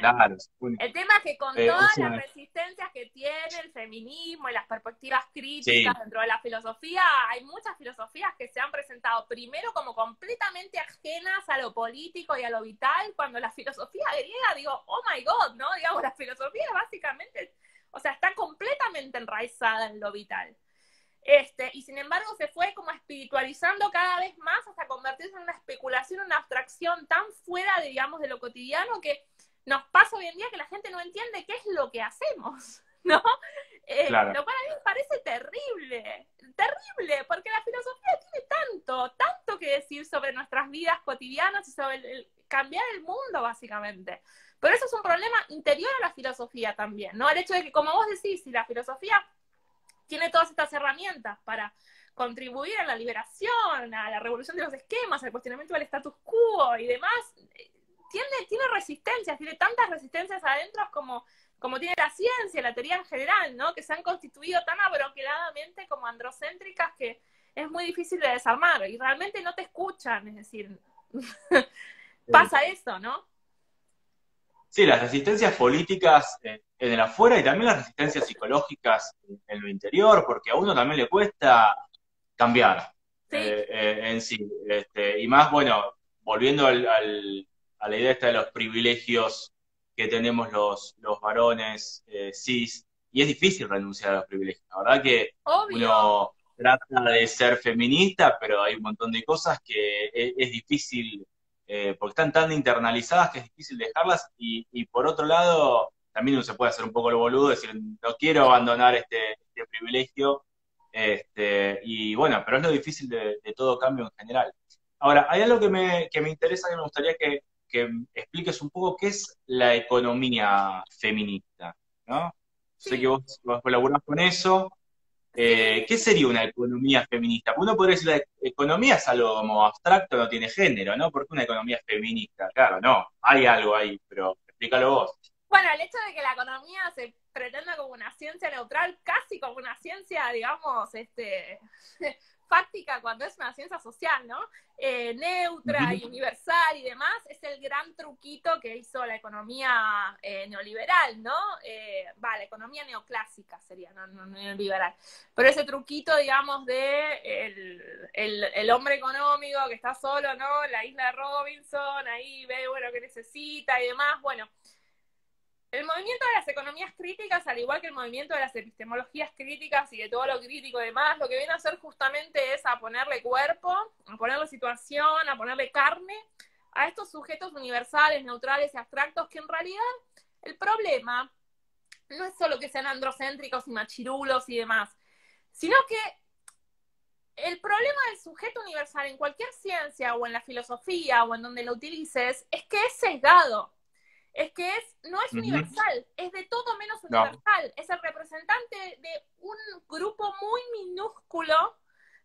Claro, se supone. El tema es que con O todas sea, las resistencias que tiene el feminismo y las perspectivas críticas sí, dentro de la filosofía, hay muchas filosofías que se han presentado primero como completamente ajenas a lo político y a lo vital, cuando la filosofía griega, digo, oh my god, ¿no? Digamos, la filosofía básicamente, o sea, está completamente enraizada en lo vital. Y sin embargo se fue como espiritualizando cada vez más hasta convertirse en una especulación, una abstracción tan fuera, digamos, de lo cotidiano que nos pasa hoy en día que la gente no entiende qué es lo que hacemos, ¿no? claro. Lo cual a mí me parece terrible, terrible, porque la filosofía tiene tanto que decir sobre nuestras vidas cotidianas y sobre cambiar el mundo, básicamente. Pero eso es un problema interior a la filosofía también, ¿no? El hecho de que, como vos decís, si la filosofía tiene todas estas herramientas para contribuir a la liberación, a la revolución de los esquemas, al cuestionamiento del status quo y demás, tiene resistencias, tiene tantas resistencias adentro como tiene la ciencia, la teoría en general, ¿no? Que se han constituido tan abroqueladamente como androcéntricas que es muy difícil de desarmar y realmente no te escuchan, es decir, pasa eso, ¿no? Sí, las resistencias políticas en el afuera y también las resistencias psicológicas en lo interior, porque a uno también le cuesta cambiar Sí. en sí. Y más, bueno, volviendo a la idea esta de los privilegios que tenemos los varones cis y es difícil renunciar a los privilegios. La verdad que Obvio. uno trata de ser feminista, pero hay un montón de cosas que es difícil, porque están tan internalizadas que es difícil dejarlas, y por otro lado, también uno se puede hacer un poco el boludo, decir, no quiero abandonar este privilegio, y bueno, pero es lo difícil de todo cambio en general. Ahora, hay algo que me interesa, que me gustaría que expliques un poco qué es la economía feminista, ¿no? Sé que Sí, vos colaborás con eso. sí. ¿Qué sería una economía feminista? Uno podría decir, la economía es algo como abstracto, no tiene género, ¿no? ¿Por qué una economía feminista? Claro, no, hay algo ahí, pero explícalo vos. Bueno, el hecho de que la economía se pretenda como una ciencia neutral, casi como una ciencia, digamos, fáctica cuando es una ciencia social, ¿no? Neutra Ujú. y universal y demás, es el gran truquito que hizo la economía neoliberal, ¿no? La economía neoclásica sería, no neoliberal. Pero ese truquito, digamos, de el hombre económico que está solo, ¿no? En la isla de Robinson, ahí ve, bueno, qué necesita y demás, bueno. El movimiento de las economías críticas, al igual que el movimiento de las epistemologías críticas y de todo lo crítico y demás, lo que viene a hacer justamente es a ponerle cuerpo, a ponerle situación, a ponerle carne a estos sujetos universales, neutrales y abstractos, que en realidad el problema no es solo que sean androcéntricos y machirulos y demás, sino que el problema del sujeto universal en cualquier ciencia o en la filosofía o en donde lo utilices es que es sesgado, es que no es Ujú. universal, es de todo menos No, universal, es el representante de un grupo muy minúsculo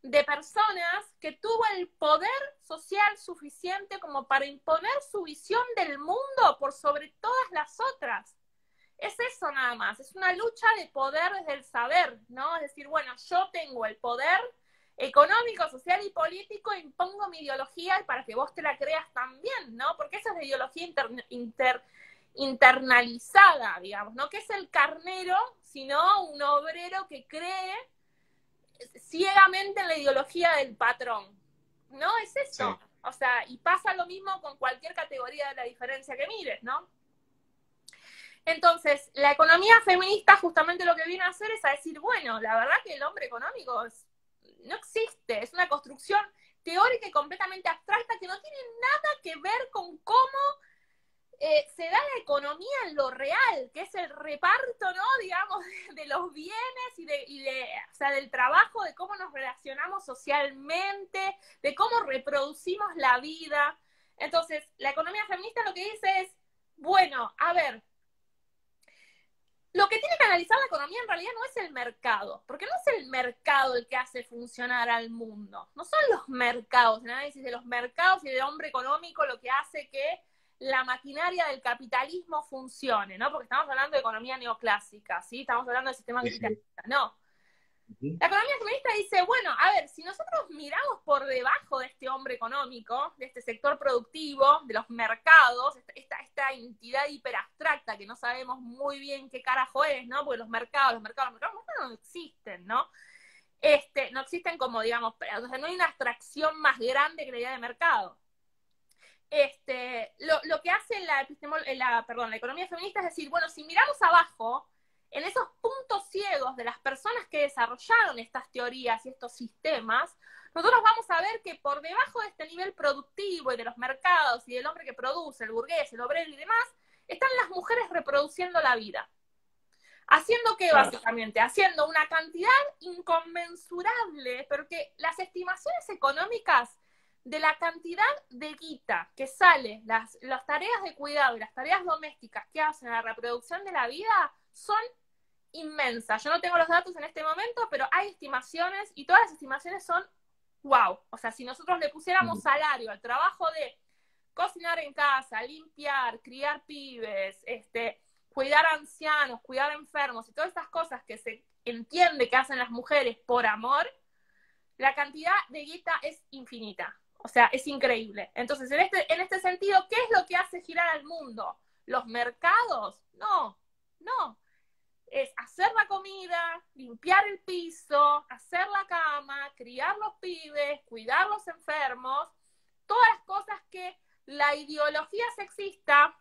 de personas que tuvo el poder social suficiente como para imponer su visión del mundo por sobre todas las otras. Es eso nada más, es una lucha de poder desde el saber, ¿no? Es decir, bueno, yo tengo el poder económico, social y político, impongo mi ideología y para que vos te la creas también, ¿no? Porque esa es la ideología internalizada, digamos, no que es el carnero, sino un obrero que cree ciegamente en la ideología del patrón, ¿no? Es eso. sí, O sea, y pasa lo mismo con cualquier categoría de la diferencia que mires, ¿no? Entonces, la economía feminista justamente lo que viene a hacer es a decir, bueno, la verdad que el hombre económico no existe, es una construcción teórica y completamente abstracta que no tiene nada que ver con cómo se da la economía en lo real, que es el reparto, ¿no? Digamos, de los bienes o sea, del trabajo, de cómo nos relacionamos socialmente, de cómo reproducimos la vida. Entonces, la economía feminista lo que dice es, bueno, a ver, lo que tiene que analizar la economía en realidad no es el mercado, porque no es el mercado el que hace funcionar al mundo, no son los mercados, el análisis de los mercados y del hombre económico lo que hace que la maquinaria del capitalismo funcione, ¿no? Porque estamos hablando de economía neoclásica, ¿sí? Estamos hablando del sistema sí, sí. capitalista, no. Ujú. La economía feminista dice, bueno, a ver, si nosotros miramos por debajo de este hombre económico, de este sector productivo, de los mercados, esta entidad hiperabstracta que no sabemos muy bien qué carajo es, ¿no? Porque los mercados no existen, ¿no? No existen como, digamos, o sea, no hay una abstracción más grande que la idea de mercado. Lo que hace la economía feminista es decir, bueno, si miramos abajo, en esos puntos ciegos de las personas que desarrollaron estas teorías y estos sistemas, nosotros vamos a ver que por debajo de este nivel productivo y de los mercados y del hombre que produce, el burgués, el obrero y demás, están las mujeres reproduciendo la vida. ¿Haciendo qué Claro. básicamente? Haciendo una cantidad inconmensurable, porque las estimaciones económicas de la cantidad de guita que sale, las tareas de cuidado y las tareas domésticas que hacen la reproducción de la vida son inmensas. Yo no tengo los datos en este momento, pero hay estimaciones y todas las estimaciones son wow. O sea, si nosotros le pusiéramos Ujú. salario al trabajo de cocinar en casa, limpiar, criar pibes, cuidar ancianos, cuidar enfermos y todas estas cosas que se entiende que hacen las mujeres por amor, la cantidad de guita es infinita. O sea, es increíble. Entonces, en este sentido, ¿qué es lo que hace girar al mundo? ¿Los mercados? No, no. Es hacer la comida, limpiar el piso, hacer la cama, criar los pibes, cuidar los enfermos, todas las cosas que la ideología sexista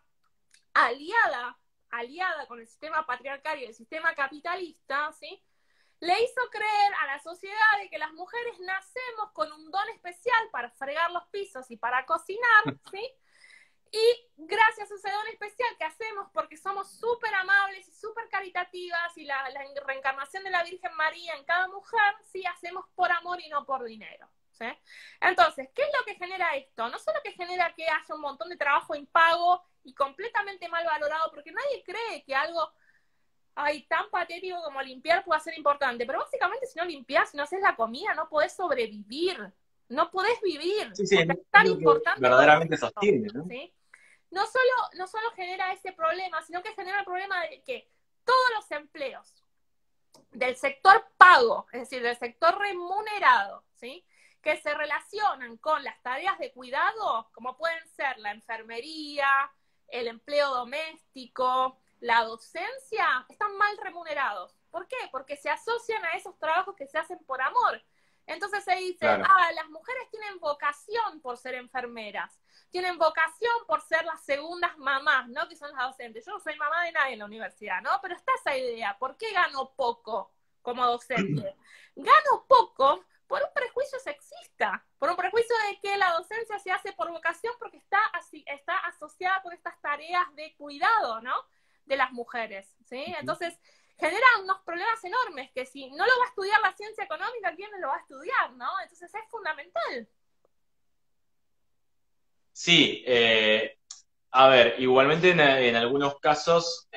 aliada aliada con el sistema patriarcal y el sistema capitalista, ¿sí? Le hizo creer a la sociedad de que las mujeres nacemos con un don especial para fregar los pisos y para cocinar, ¿sí? Y gracias a ese don especial que hacemos porque somos súper amables y súper caritativas y la reencarnación de la Virgen María en cada mujer, sí, hacemos por amor y no por dinero, ¿sí? Entonces, ¿qué es lo que genera esto? No solo que genera que haya un montón de trabajo impago y completamente mal valorado, porque nadie cree que algo tan patético como limpiar pueda ser importante, pero básicamente si no limpias, si no haces la comida, no podés sobrevivir, no podés vivir, Sí, sí, porque es es tan lo que importante para verdaderamente esto, sostiene, ¿no? ¿sí? No solo genera ese problema, sino que genera el problema de que todos los empleos del sector pago, es decir, del sector remunerado, ¿sí? Que se relacionan con las tareas de cuidado, como pueden ser la enfermería, el empleo doméstico, la docencia, están mal remunerados. ¿Por qué? Porque se asocian a esos trabajos que se hacen por amor. Entonces se dice, Claro. las mujeres tienen vocación por ser enfermeras, tienen vocación por ser las segundas mamás, ¿no? Que son las docentes. Yo no soy mamá de nadie en la universidad, ¿no? Pero está esa idea. ¿Por qué gano poco como docente? Gano poco por un prejuicio sexista, por un prejuicio de que la docencia se hace por vocación porque está asociada con estas tareas de cuidado, ¿no? De las mujeres, ¿sí? Entonces, genera unos problemas enormes que si no lo va a estudiar la ciencia económica, ¿quién lo va a estudiar, no? Entonces es fundamental. Sí, a ver, igualmente en algunos casos,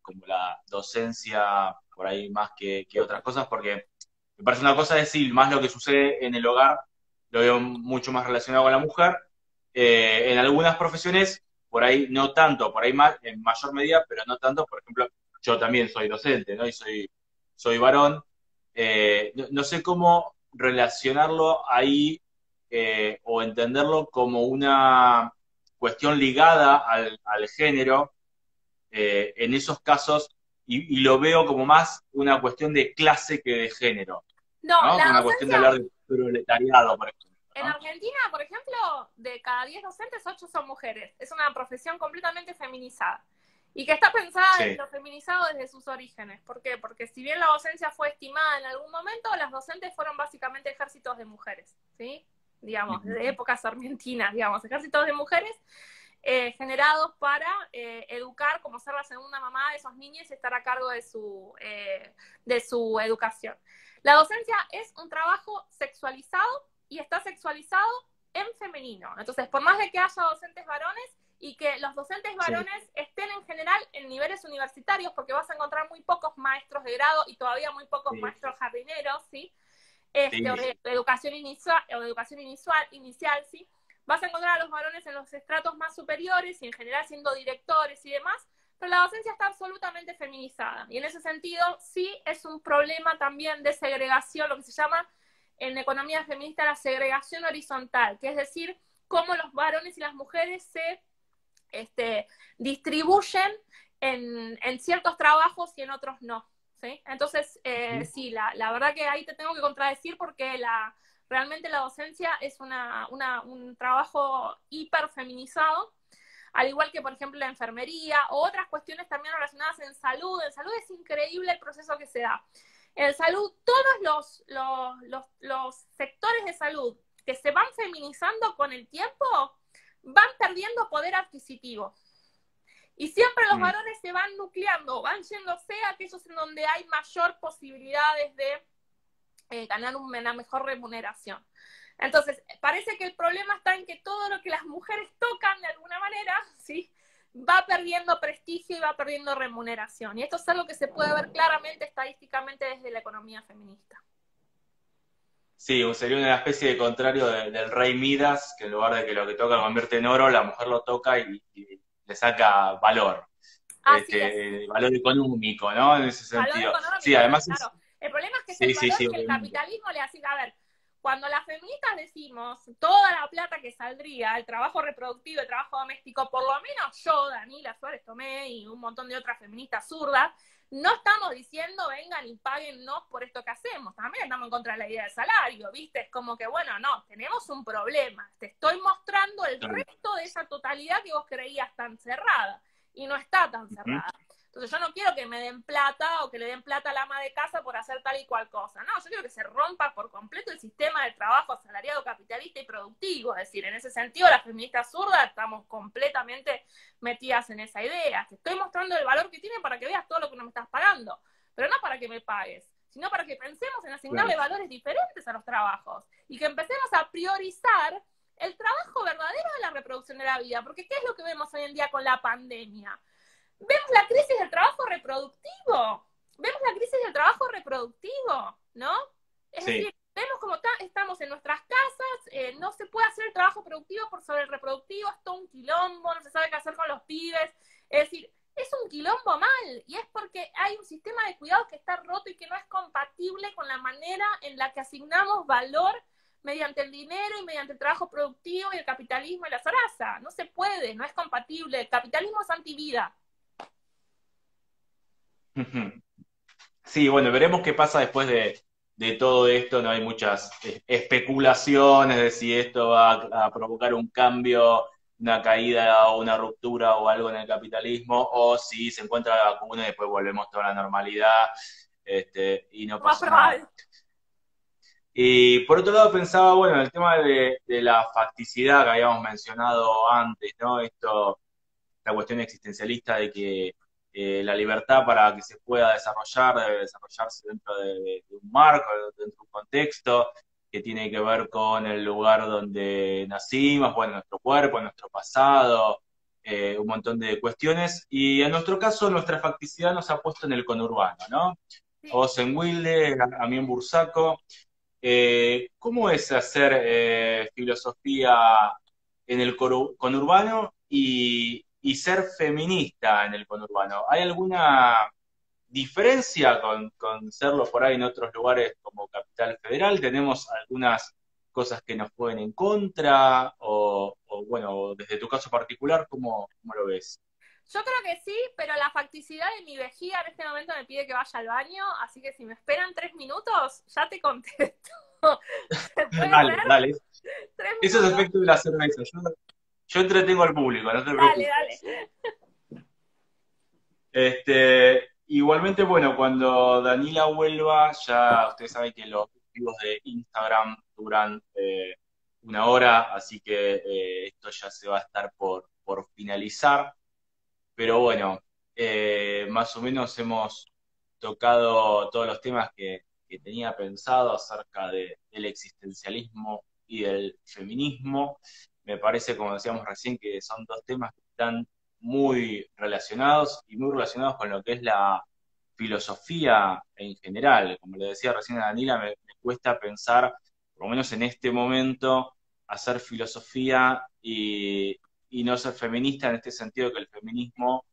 como la docencia, por ahí más que otras cosas, porque me parece una cosa decir más lo que sucede en el hogar, lo veo mucho más relacionado con la mujer. En algunas profesiones, por ahí no tanto, por ahí más, en mayor medida, pero no tanto. Por ejemplo, yo también soy docente, ¿no? Y soy varón. No sé cómo relacionarlo ahí o entenderlo como una cuestión ligada al género en esos casos y lo veo como más una cuestión de clase que de género, No, ¿no? la Una cuestión de docencia hablar de proletariado, por ejemplo, en ¿no? Argentina, por ejemplo, de cada 10 docentes, 8 son mujeres. Es una profesión completamente feminizada. Y que está pensada desde Sí. lo feminizado desde sus orígenes. ¿Por qué? Porque si bien la docencia fue estimada en algún momento, las docentes fueron básicamente ejércitos de mujeres, ¿sí? Digamos, Ujú. de épocas argentinas, digamos, ejércitos de mujeres generados para educar, como ser la segunda mamá de esos niños y estar a cargo de su educación. La docencia es un trabajo sexualizado y está sexualizado en femenino. Entonces, por más de que haya docentes varones y que los docentes Sí, varones estén en general en niveles universitarios, porque vas a encontrar muy pocos maestros de grado y todavía muy pocos sí, maestros jardineros, ¿sí? O sí, de sí. educación inicial, ¿sí? Vas a encontrar a los varones en los estratos más superiores y en general siendo directores y demás, pero la docencia está absolutamente feminizada. Y en ese sentido, sí es un problema también de segregación, lo que se llama en economía feminista la segregación horizontal, que es decir, cómo los varones y las mujeres se distribuyen en ciertos trabajos y en otros no. ¿Sí? Entonces, Ujú. sí, la verdad que ahí te tengo que contradecir porque realmente la docencia es un trabajo hiper feminizado, al igual que, por ejemplo, la enfermería o otras cuestiones también relacionadas en salud. En salud es increíble el proceso que se da. En salud, todos los sectores de salud que se van feminizando con el tiempo van perdiendo poder adquisitivo. Y siempre los Mm. varones se van nucleando, van yéndose a aquellos en donde hay mayor posibilidades de ganar una mejor remuneración. Entonces, parece que el problema está en que todo lo que las mujeres tocan de alguna manera, ¿sí? Va perdiendo prestigio y va perdiendo remuneración. Y esto es algo que se puede ver claramente estadísticamente desde la economía feminista. Sí, sería una especie de contrario del rey Midas, que en lugar de que lo que toca lo convierte en oro, la mujer lo toca y le saca valor, Así es. valor económico, ¿no? En ese Valor sentido. Sí, económico, además claro. El problema es que es el sí, sí, valor sí, que el obviamente. capitalismo le hace. A ver, cuando las feministas decimos toda la plata que saldría, el trabajo reproductivo, el trabajo doméstico, por lo menos yo, Daniela Suárez Tomé y un montón de otras feministas zurdas, no estamos diciendo vengan y páguennos por esto que hacemos. También estamos en contra de la idea del salario, ¿viste? Es como que, bueno, no, tenemos un problema. Te estoy mostrando el Claro. resto de esa totalidad que vos creías tan cerrada. Y no está tan Ujú. cerrada. Entonces yo no quiero que me den plata o que le den plata al ama de casa por hacer tal y cual cosa. No, yo quiero que se rompa por completo el sistema del trabajo asalariado, capitalista y productivo. Es decir, en ese sentido, las feministas zurdas estamos completamente metidas en esa idea. Te estoy mostrando el valor que tiene para que veas todo lo que no me estás pagando, pero no para que me pagues, sino para que pensemos en asignarle valores diferentes a los trabajos y que empecemos a priorizar el trabajo verdadero de la reproducción de la vida, porque ¿qué es lo que vemos hoy en día con la pandemia? Vemos la crisis del trabajo reproductivo, ¿no? Es decir, vemos como estamos en nuestras casas, no se puede hacer el trabajo productivo por sobre el reproductivo, es todo un quilombo, no se sabe qué hacer con los pibes, es decir, es un quilombo mal, y es porque hay un sistema de cuidados que está roto y que no es compatible con la manera en la que asignamos valor mediante el dinero y mediante el trabajo productivo y el capitalismo y la zaraza. No se puede, no es compatible. El capitalismo es antivida. Sí, bueno, veremos qué pasa después de todo esto. No hay muchas especulaciones de si esto va a provocar un cambio, una caída o una ruptura o algo en el capitalismo, o si se encuentra la vacuna y después volvemos toda la normalidad y no pasa nada. Y por otro lado pensaba, bueno, el tema de la facticidad que habíamos mencionado antes, ¿no? Esta cuestión existencialista de que la libertad para que se pueda desarrollar debe desarrollarse dentro de un marco, dentro de un contexto que tiene que ver con el lugar donde nacimos, bueno, nuestro cuerpo, nuestro pasado, un montón de cuestiones. Y en nuestro caso, nuestra facticidad nos ha puesto en el conurbano, ¿no? Sí. Vos en Wilde, a mí en Bursaco. ¿Cómo es hacer filosofía en el conurbano y ser feminista en el conurbano? ¿Hay alguna diferencia con serlo por ahí en otros lugares como Capital Federal? ¿Tenemos algunas cosas que nos pueden en contra? O bueno, desde tu caso particular, ¿cómo lo ves? Yo creo que sí, pero la facticidad de mi vejiga en este momento me pide que vaya al baño, así que si me esperan 3 minutos, ya te contesto. ¿Se puede Dale, hacer? dale. 3 Eso es minutos. efecto de la cerveza. Yo entretengo al público, no te Dale, dale. preocupes. Igualmente, bueno, cuando Danila vuelva, ya ustedes saben que los vivos de Instagram duran 1 hora, así que esto ya se va a estar por finalizar. Pero bueno, más o menos hemos tocado todos los temas que tenía pensado acerca del existencialismo y del feminismo. Me parece, como decíamos recién, que son dos temas que están muy relacionados y muy relacionados con lo que es la filosofía en general. Como le decía recién a Danila, me cuesta pensar, por lo menos en este momento, hacer filosofía y no ser feminista en este sentido que el feminismo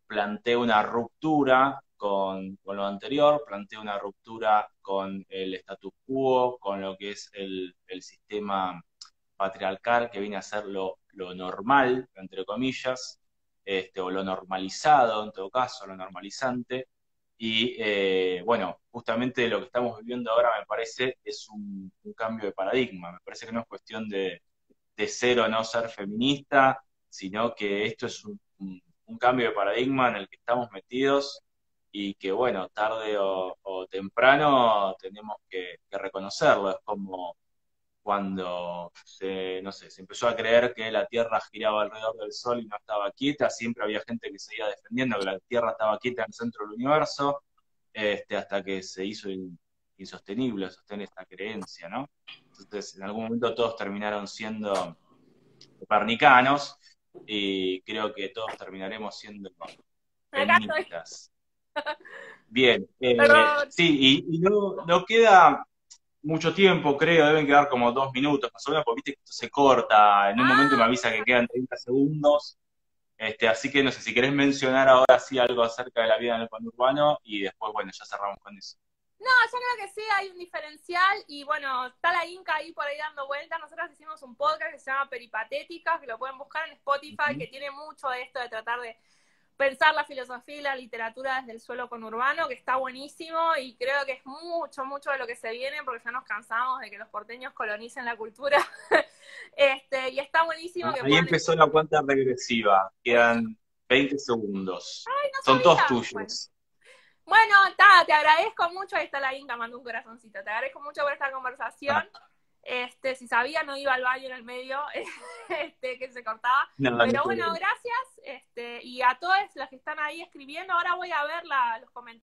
plantea una ruptura con lo anterior, plantea una ruptura con el status quo, con lo que es el sistema patriarcal que viene a ser lo normal, entre comillas, o lo normalizado en todo caso, lo normalizante. Y bueno, justamente lo que estamos viviendo ahora me parece es un cambio de paradigma, me parece que no es cuestión de ser o no ser feminista, sino que esto es un cambio de paradigma en el que estamos metidos y que, bueno, tarde o temprano tenemos que reconocerlo. Es como cuando no sé, se empezó a creer que la Tierra giraba alrededor del Sol y no estaba quieta, siempre había gente que seguía defendiendo que la Tierra estaba quieta en el centro del universo, hasta que se hizo insostenible sostener esta creencia, ¿no? Entonces, en algún momento todos terminaron siendo copernicanos y creo que todos terminaremos siendo Acá estoy. feministas. Bien, Perdón. sí, y no queda mucho tiempo, creo, deben quedar como 2 minutos más o menos, porque viste que esto se corta, en un momento me avisa que quedan 30 segundos, así que no sé si querés mencionar ahora sí algo acerca de la vida en el conurbano y después, bueno, ya cerramos con eso. No, yo creo que sí, hay un diferencial y bueno, está la Inca ahí por ahí dando vueltas. Nosotros hicimos un podcast que se llama Peripatéticas, que lo pueden buscar en Spotify, que tiene mucho de esto de tratar de pensar la filosofía y la literatura desde el suelo conurbano, que está buenísimo y creo que es mucho, mucho de lo que se viene porque ya nos cansamos de que los porteños colonicen la cultura. Y está buenísimo que Ahí empezó la cuenta regresiva, quedan 20 segundos. Ay, no Son todos sabía. tuyos. Bueno, te agradezco mucho. Ahí está la Inca, mandó un corazoncito. Te agradezco mucho por esta conversación. Si sabía, no iba al baño en el medio, que se cortaba. No, Pero no bueno, gracias. Y a todos los que están ahí escribiendo, ahora voy a ver los comentarios.